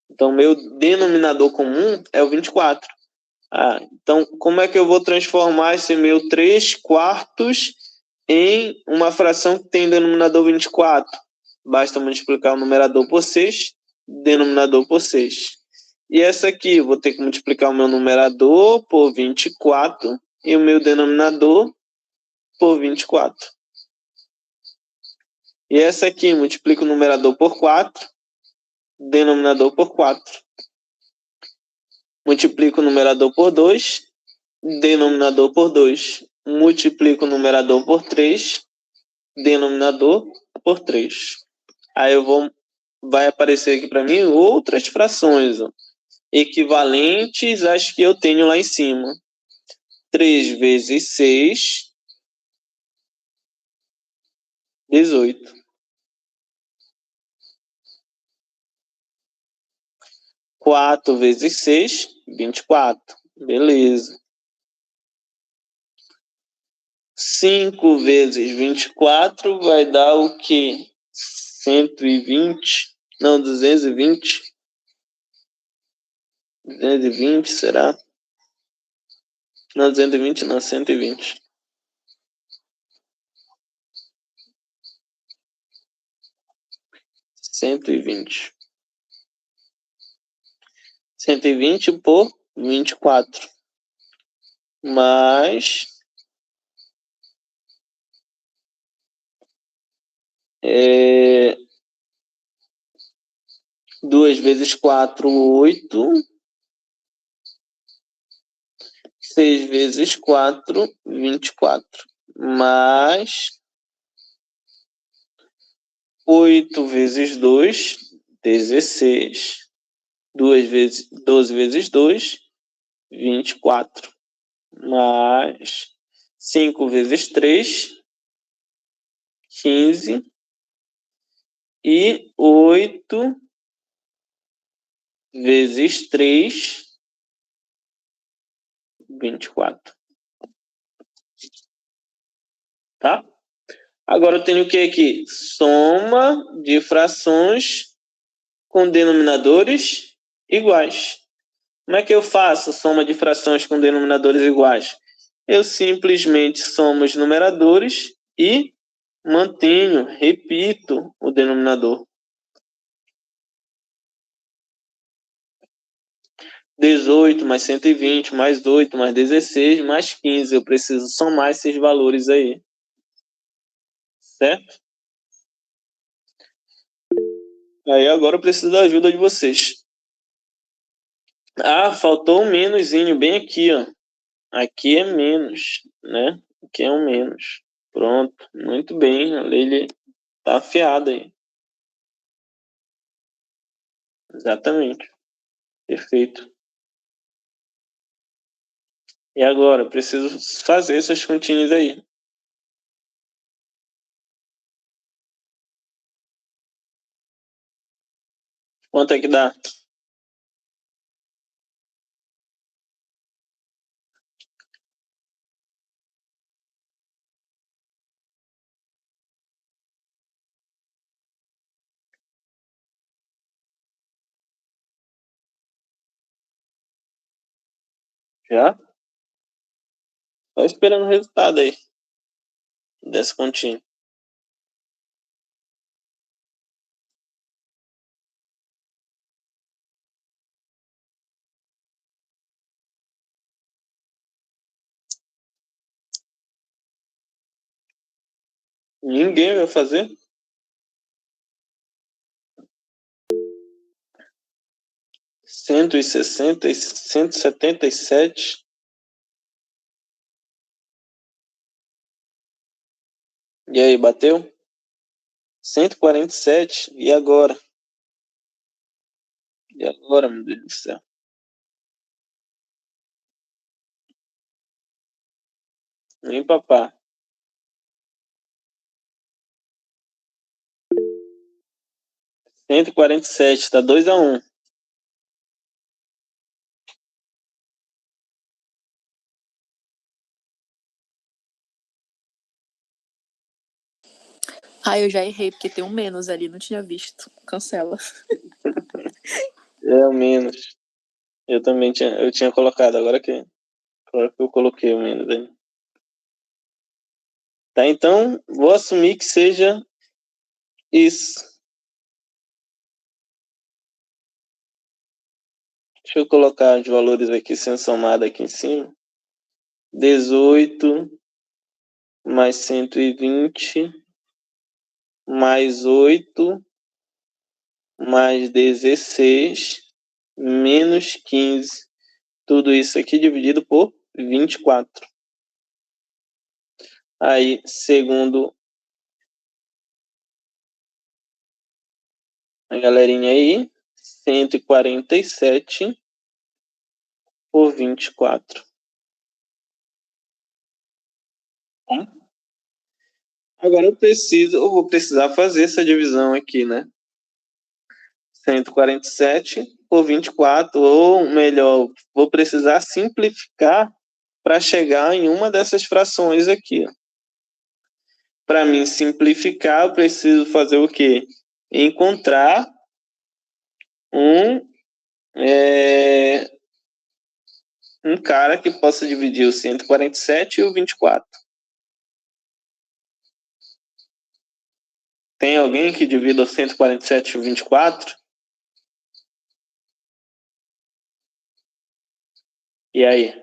Então, meu denominador comum é o 24. Então, como é que eu vou transformar esse meu 3 quartos em uma fração que tem denominador 24? Basta multiplicar o numerador por 6, denominador por 6. E essa aqui, eu vou ter que multiplicar o meu numerador por 24 e o meu denominador por 24. E essa aqui, multiplico o numerador por 4, denominador por 4. Multiplico o numerador por 2, denominador por 2. Multiplico o numerador por 3, denominador por 3. Aí vai aparecer aqui para mim outras frações, ó, equivalentes às que eu tenho lá em cima. 3 vezes 6, 18. 4 vezes 6, 24. Beleza. 5 vezes 24 vai dar o quê? 120? Não, 220. 220, será? Não, 220 não, 120. 120. 120 por 24. Mais 2 vezes 4, 8. 6 vezes 4, 24. Mais 8 vezes 2, 16. 2 vezes 12 vezes 2, 24. Mais 5 vezes 3, 15. E 8 vezes 3, 24. Tá? Agora eu tenho o que aqui? Soma de frações com denominadores iguais. Como é que eu faço soma de frações com denominadores iguais? Eu simplesmente somo os numeradores e mantenho, repito o denominador. 18 mais 120 mais 8 mais 16 mais 15. Eu preciso somar esses valores aí. Certo? Aí agora eu preciso da ajuda de vocês. Faltou um menusinho bem aqui, ó. Aqui é menos, né? Aqui é um menos. Pronto, muito bem. A Leile tá afiada aí. Exatamente. Perfeito. E agora? Preciso fazer essas continhas aí. Quanto é que dá? Já? Só esperando o resultado aí dessa continha. Ninguém vai fazer? Cento e 177. E aí, bateu? 147. E agora? E agora, meu Deus do céu? Nem papá. 147, tá 2-1. Eu já errei, porque tem um menos ali, não tinha visto. Cancela. É o menos. Eu também tinha colocado, agora que eu coloquei o menos aí. Tá, então vou assumir que seja isso. Deixa eu colocar os valores aqui sendo somado aqui em cima. 18 mais 120 mais 8 mais 16 menos 15. Tudo isso aqui dividido por 24. Aí, segundo a galerinha aí, 147 por 24. Tá? Agora eu vou precisar fazer essa divisão aqui, né? 147 por 24, ou melhor, vou precisar simplificar para chegar em uma dessas frações aqui. Para mim simplificar, eu preciso fazer o quê? Encontrar um cara que possa dividir o 147 e o 24. Tem alguém que divida o 147 e o 24? E aí?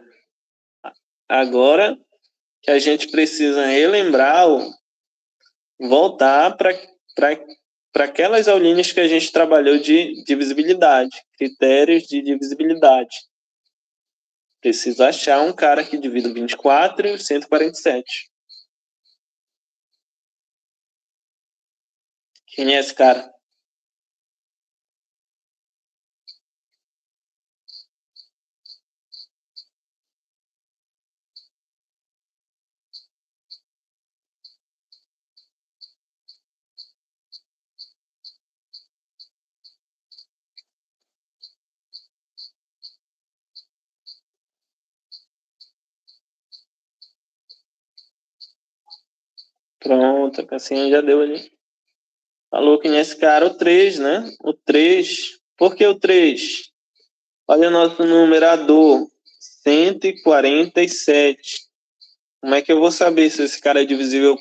Agora que a gente precisa relembrar, voltar para aquelas aulinhas que a gente trabalhou de divisibilidade, critérios de divisibilidade. Preciso achar um cara que divida o 24 e o 147. Quem é esse cara? Pronto, a Cassinha já deu ali. Falou quem é esse cara, o 3, né? O 3. Por que o 3? Olha o nosso numerador, 147. Como é que eu vou saber se esse cara é divisível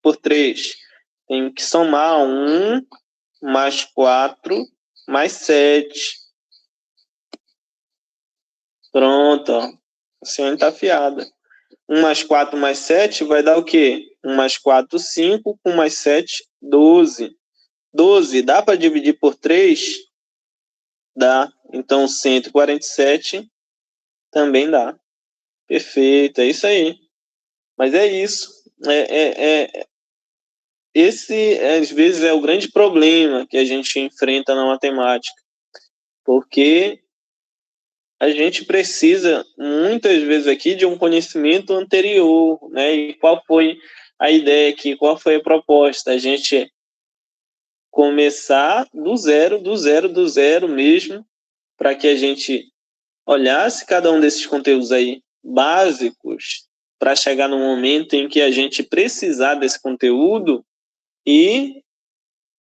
por 3? Tenho que somar 1 mais 4 mais 7. Pronto, ó. A senhora está afiada. 1 mais 4 mais 7 vai dar o quê? 1 mais 4, 5. 1 mais 7, 12. 12 dá para dividir por 3? Dá. Então 147 também dá. Perfeito, é isso aí. Mas é isso. Esse, às vezes, é o grande problema que a gente enfrenta na matemática. Porque a gente precisa, muitas vezes aqui, de um conhecimento anterior, né? E qual foi a ideia aqui, qual foi a proposta? A gente começar do zero, do zero, do zero mesmo, para que a gente olhasse cada um desses conteúdos aí básicos, para chegar no momento em que a gente precisar desse conteúdo e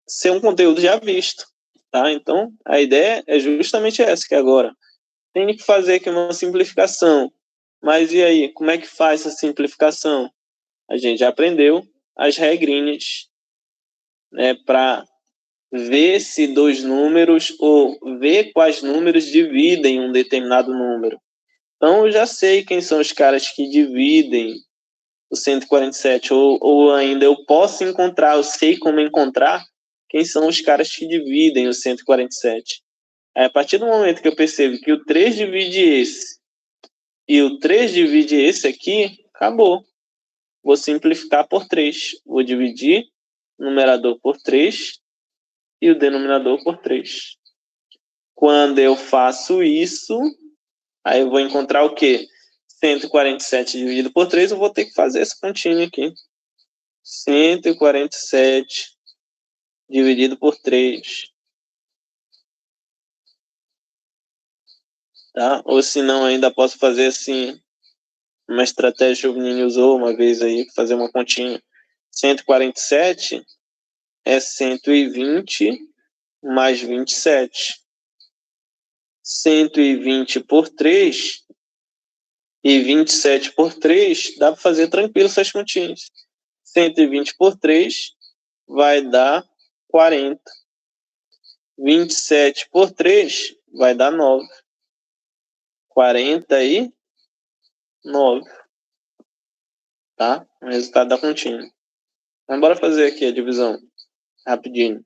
ser um conteúdo já visto, tá? Então, a ideia é justamente essa, que agora tem que fazer aqui uma simplificação. Mas e aí, como é que faz essa simplificação? A gente já aprendeu as regrinhas, né, para ver se dois números ou ver quais números dividem um determinado número. Então, eu já sei quem são os caras que dividem o 147, ou ainda eu posso encontrar, eu sei como encontrar quem são os caras que dividem o 147. Aí, a partir do momento que eu percebo que o 3 divide esse e o 3 divide esse aqui, acabou. Vou simplificar por 3. Vou dividir o numerador por 3 e o denominador por 3. Quando eu faço isso, aí eu vou encontrar o quê? 147 dividido por 3, eu vou ter que fazer essa continha aqui. 147 dividido por 3. Tá? Ou se não, ainda posso fazer assim, uma estratégia que o Vini usou uma vez aí, fazer uma continha. 147 é 120 mais 27. 120 por 3 e 27 por 3, dá para fazer tranquilo essas continhas. 120 por 3 vai dar 40. 27 por 3 vai dar 9. 49. Tá? O resultado da continha. Então, bora fazer aqui a divisão rapidinho.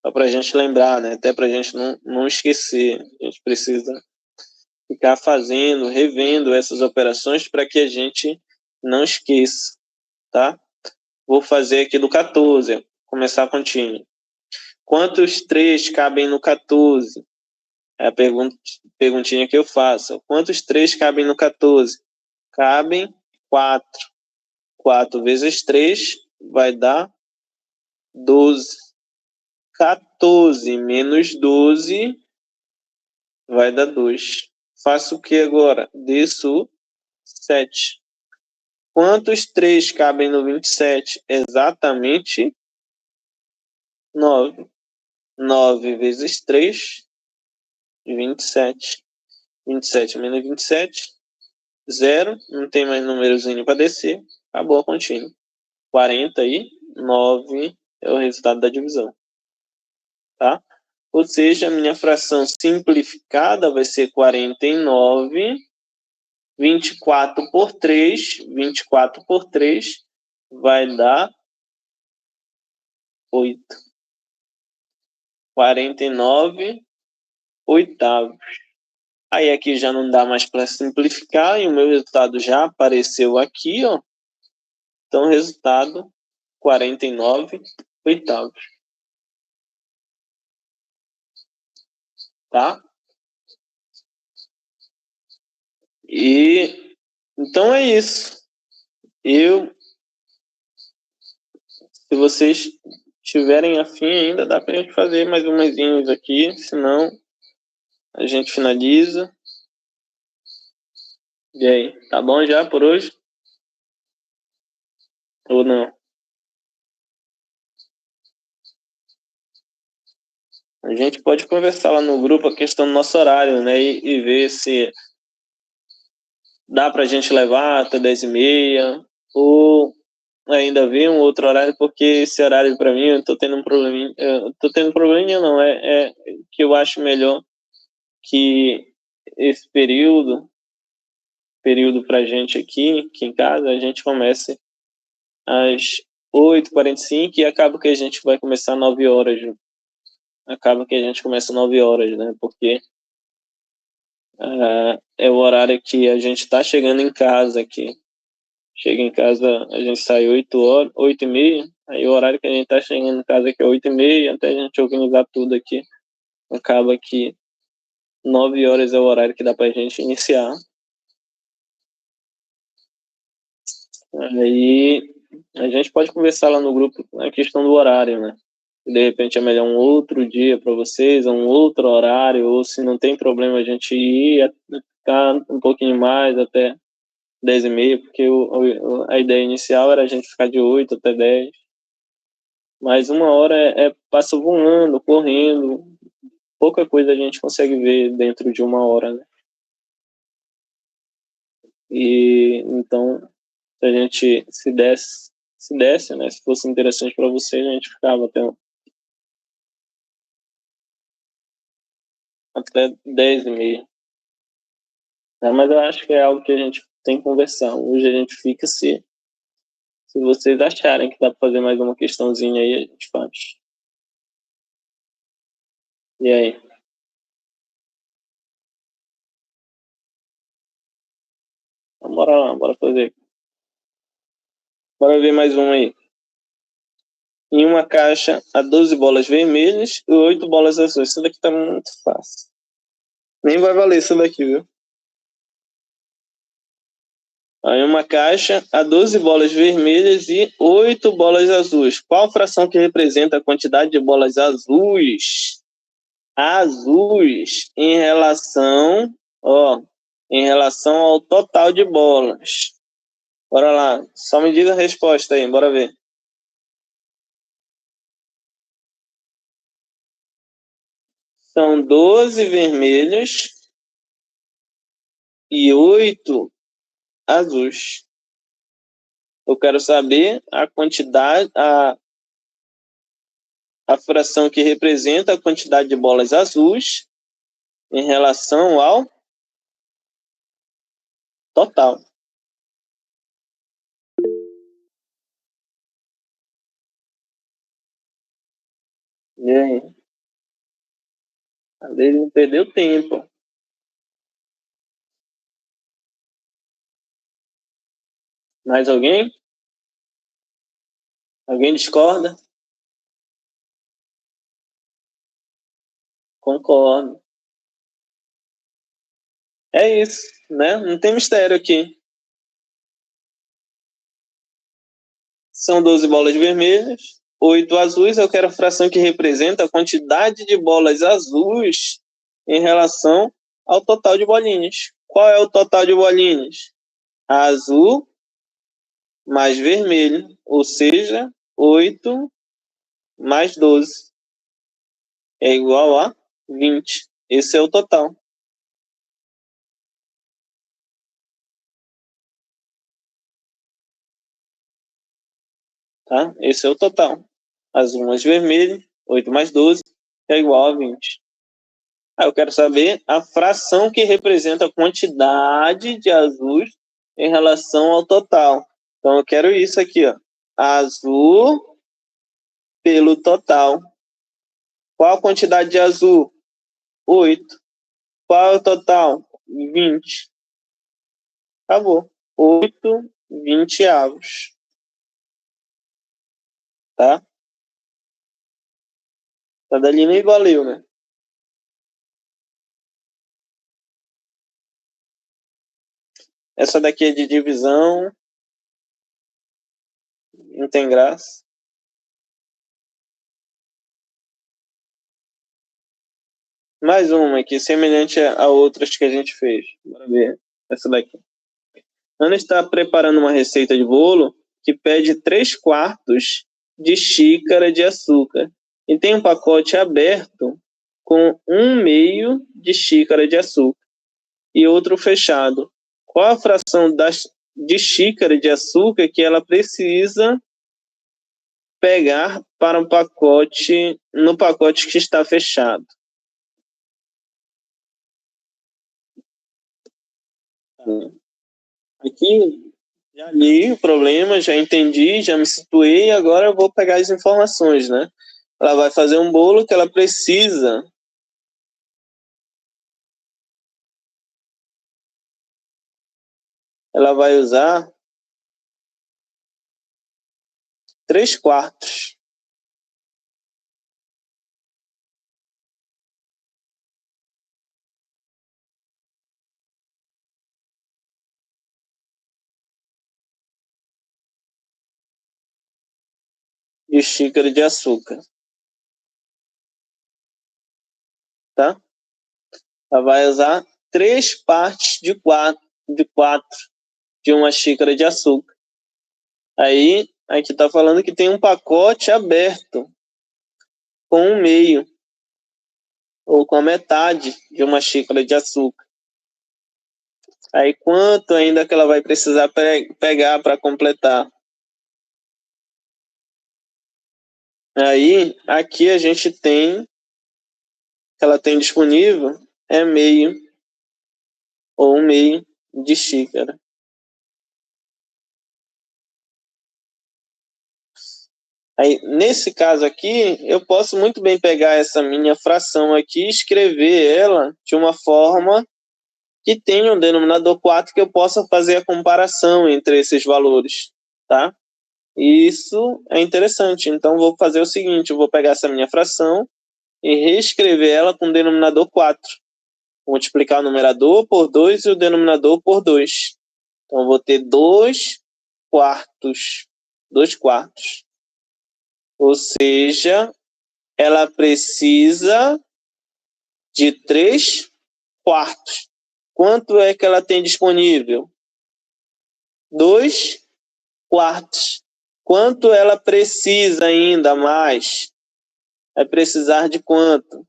Só para a gente lembrar, né? Até para a gente não esquecer. A gente precisa ficar fazendo, revendo essas operações para que a gente não esqueça, tá? Vou fazer aqui do 14, começar a continha. Quantos 3 cabem no 14? É a perguntinha que eu faço. Quantos 3 cabem no 14? Cabem 4. 4 vezes 3 vai dar 12. 14 menos 12 vai dar 2. Faço o que agora? Desço 7. Quantos 3 cabem no 27? Exatamente 9. 9 vezes 3, 27. 27 menos 27, 0. Não tem mais númerozinho para descer. Acabou a continha. 49 é o resultado da divisão. Tá? Ou seja, a minha fração simplificada vai ser 49. 24 por 3. 24 por 3 vai dar 8. 49 oitavos. Aí aqui já não dá mais para simplificar e o meu resultado já apareceu aqui, ó. Então, resultado 49 oitavos. Tá? E então é isso. Se vocês tiverem afim ainda, dá pra gente fazer mais umazinhos aqui, senão a gente finaliza. E aí, tá bom já por hoje? Ou não? A gente pode conversar lá no grupo a questão do nosso horário, né? E ver se dá pra gente levar até 10h30, ou ainda ver um outro horário, porque esse horário para mim eu tô tendo um probleminha. Eu tô tendo um probleminha, não, é que eu acho melhor que esse período pra gente aqui em casa, a gente comece às 8h45 e acaba que a gente vai começar 9 horas. Acaba que a gente começa 9 horas, né? Porque é o horário que a gente está chegando em casa aqui. Chega em casa, a gente sai 8 horas, 8h30, aí o horário que a gente está chegando em casa aqui é 8h30, até a gente organizar tudo aqui. Acaba que 9 horas é o horário que dá pra gente iniciar. Aí a gente pode conversar lá no grupo a questão do horário, né? De repente é melhor um outro dia para vocês, um outro horário, ou se não tem problema a gente ir ficar um pouquinho mais até 10h30, porque a ideia inicial era a gente ficar de 8 até 10. Mas uma hora passa voando, correndo, pouca coisa a gente consegue ver dentro de uma hora, né? E então, se a gente se desse, né, se fosse interessante para você, a gente ficava até 10h30. Mas eu acho que é algo que a gente tem que conversar. Hoje a gente fica, se vocês acharem que dá para fazer mais uma questãozinha aí, a gente faz. E aí? Então, bora lá, bora fazer. Bora ver mais uma aí. Em uma caixa, há 12 bolas vermelhas e 8 bolas azuis. Isso daqui tá muito fácil. Nem vai valer isso daqui, viu? Em uma caixa, há 12 bolas vermelhas e 8 bolas azuis. Qual fração que representa a quantidade de bolas azuis? Azuis em relação ao total de bolas. Bora lá. Só me diga a resposta aí, bora ver. São 12 vermelhas e 8 azuis. Eu quero saber a quantidade, a fração que representa a quantidade de bolas azuis em relação ao total. E aí? A dele não perdeu tempo. Mais alguém? Alguém discorda? Concordo. É isso, né? Não tem mistério aqui. São 12 bolas vermelhas, 8 azuis. Eu quero a fração que representa a quantidade de bolas azuis em relação ao total de bolinhas. Qual é o total de bolinhas? Azul mais vermelho, ou seja, 8 mais 12 é igual a 20. Esse é o total. Tá? Esse é o total. Azul mais vermelho, 8 mais 12 é igual a 20. Eu quero saber a fração que representa a quantidade de azuis em relação ao total. Então eu quero isso aqui, ó. Azul pelo total. Qual a quantidade de azul? 8. Qual é o total? 20. Acabou. 8 20avos. Tá? Tá dali nem valeu, né? Essa daqui é de divisão. Não tem graça. Mais uma aqui, semelhante a outras que a gente fez. Bora ver essa daqui. Ana está preparando uma receita de bolo que pede 3/4 de xícara de açúcar e tem um pacote aberto com 1/2 de xícara de açúcar e outro fechado. Qual a fração de xícara de açúcar que ela precisa pegar para no pacote que está fechado? Aqui já li o problema, já entendi, já me situei, agora eu vou pegar as informações, né? Ela vai fazer um bolo que ela precisa. Ela vai usar 3/4 de xícara de açúcar, tá? Ela vai usar 3/4 de uma xícara de açúcar. Aí, aqui tá falando que tem um pacote aberto com 1/2 ou com a metade de uma xícara de açúcar. Aí quanto ainda que ela vai precisar pegar para completar? Aí, aqui a gente tem, que ela tem disponível, é meio ou um meio de xícara. Aí, nesse caso aqui, eu posso muito bem pegar essa minha fração aqui e escrever ela de uma forma que tenha um denominador 4 que eu possa fazer a comparação entre esses valores, tá? Isso é interessante. Então, vou fazer o seguinte, eu vou pegar essa minha fração e reescrever ela com denominador 4. Vou multiplicar o numerador por 2 e o denominador por 2. Então, eu vou ter 2 quartos. 2 quartos. Ou seja, ela precisa de 3 quartos. Quanto é que ela tem disponível? 2 quartos. Quanto ela precisa ainda mais? Vai precisar de quanto?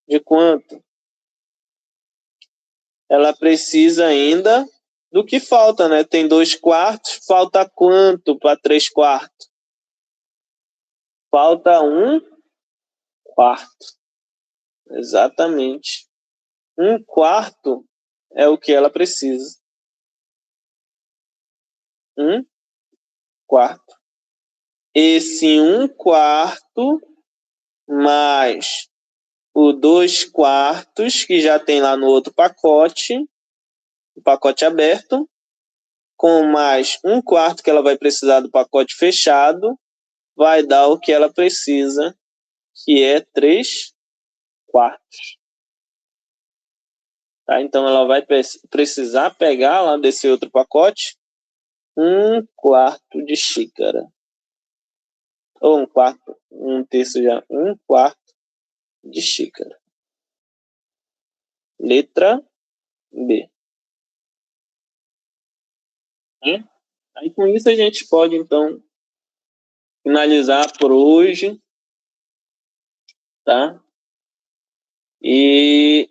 De quanto? Ela precisa ainda do que falta, né? Tem 2 quartos, falta quanto para 3 quartos? Falta 1 quarto. Exatamente. 1 quarto é o que ela precisa. 1 quarto. Esse 1 quarto mais o 2 quartos, que já tem lá no outro pacote, o pacote aberto, com mais 1 quarto que ela vai precisar do pacote fechado, vai dar o que ela precisa, que é 3 quartos. Tá? Então, ela vai precisar pegar lá desse outro pacote 1 quarto de xícara. Ou 1 quarto, 1/3 já, 1 quarto de xícara. Letra B. Aí com isso a gente pode, então, finalizar por hoje, tá? E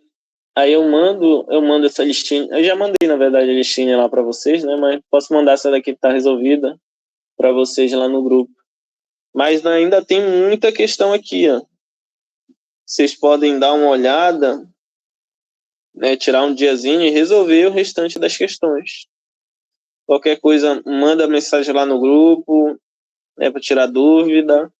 aí eu mando essa listinha. Eu já mandei, na verdade, a listinha lá para vocês, né? Mas posso mandar essa daqui que tá resolvida para vocês lá no grupo. Mas ainda tem muita questão aqui, ó. Vocês podem dar uma olhada, né, tirar um diazinho e resolver o restante das questões. Qualquer coisa, manda mensagem lá no grupo, né, para tirar dúvida.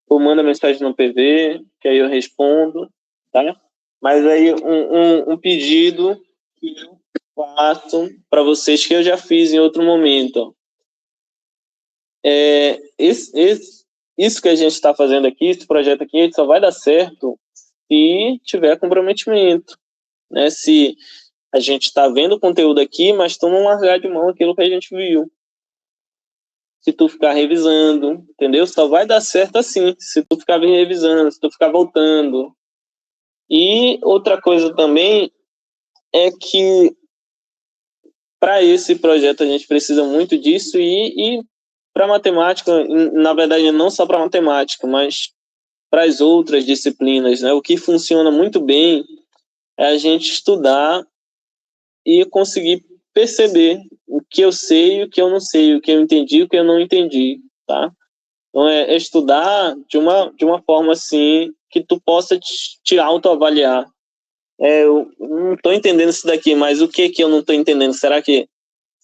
Ou manda mensagem no PV, que aí eu respondo, tá? Mas aí um pedido que eu faço para vocês, que eu já fiz em outro momento. Isso que a gente está fazendo aqui, esse projeto aqui, só vai dar certo se tiver comprometimento, né? Se a gente está vendo o conteúdo aqui, mas tu não largar de mão aquilo que a gente viu. Se tu ficar revisando, entendeu? Só vai dar certo assim, se tu ficar revisando, se tu ficar voltando. E outra coisa também é que para esse projeto a gente precisa muito disso e para matemática, na verdade não só para matemática, mas para as outras disciplinas, né? O que funciona muito bem é a gente estudar e conseguir perceber o que eu sei e o que eu não sei, o que eu entendi e o que eu não entendi, tá? Então é estudar de uma forma assim que tu possa te autoavaliar. Eu não estou entendendo isso daqui, mas o que eu não estou entendendo? Será que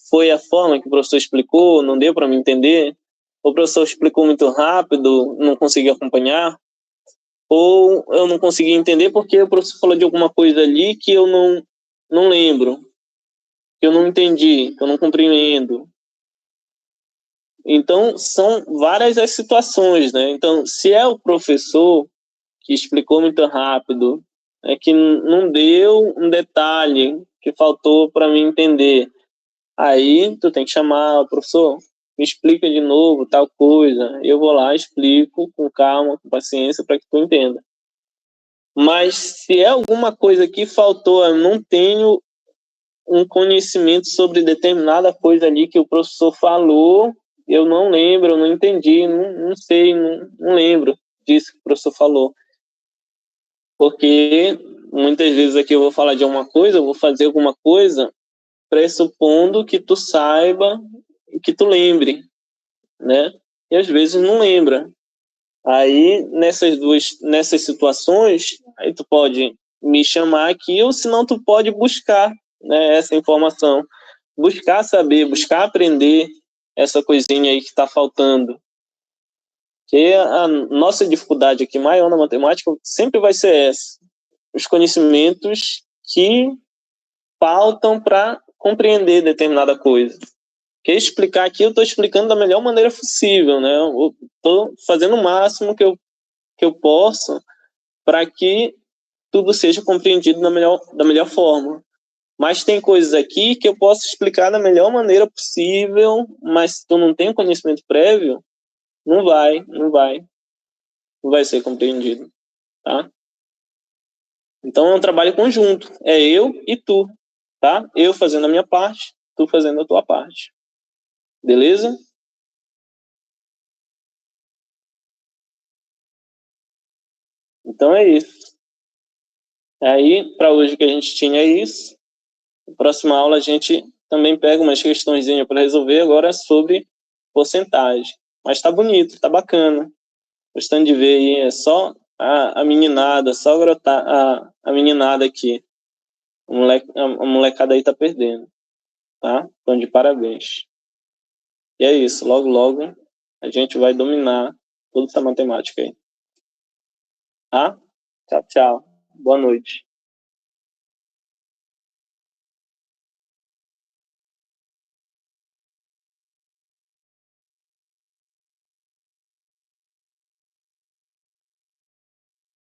foi a forma que o professor explicou? Não deu para me entender? O professor explicou muito rápido, não consegui acompanhar? Ou eu não consegui entender porque o professor falou de alguma coisa ali que eu não lembro, que eu não entendi, que eu não compreendo? Então, são várias as situações, né? Então, se é o professor que explicou muito rápido, é que não deu um detalhe que faltou para mim entender, aí tu tem que chamar o professor, me explica de novo tal coisa, eu vou lá, explico com calma, com paciência para que tu entenda. Mas se é alguma coisa que faltou, eu não tenho um conhecimento sobre determinada coisa ali que o professor falou, eu não lembro, eu não entendi, não sei, não lembro disso que o professor falou. Porque muitas vezes aqui eu vou falar de alguma coisa, eu vou fazer alguma coisa pressupondo que tu saiba e que tu lembre, né? E às vezes não lembra. Aí, nessas situações, aí tu pode me chamar aqui, ou senão tu pode buscar, né, essa informação. Buscar saber, buscar aprender essa coisinha aí que está faltando. Porque a nossa dificuldade aqui maior na matemática sempre vai ser essa. Os conhecimentos que faltam para compreender determinada coisa. Porque explicar aqui, eu estou explicando da melhor maneira possível, né? Eu estou fazendo o máximo que eu posso para que tudo seja compreendido da melhor forma. Mas tem coisas aqui que eu posso explicar da melhor maneira possível, mas se tu não tem conhecimento prévio, não vai ser compreendido, tá? Então é um trabalho conjunto, é eu e tu, tá? Eu fazendo a minha parte, tu fazendo a tua parte. Beleza? Então é isso. Aí, para hoje que a gente tinha é isso. Na próxima aula a gente também pega umas questõezinhas para resolver agora sobre porcentagem. Mas tá bonito, tá bacana. Gostando de ver aí, é só a meninada, só a meninada aqui. A molecada aí tá perdendo, tá? Então, de parabéns. E é isso, logo, logo a gente vai dominar toda essa matemática aí. Tá? Tchau, tchau. Boa noite.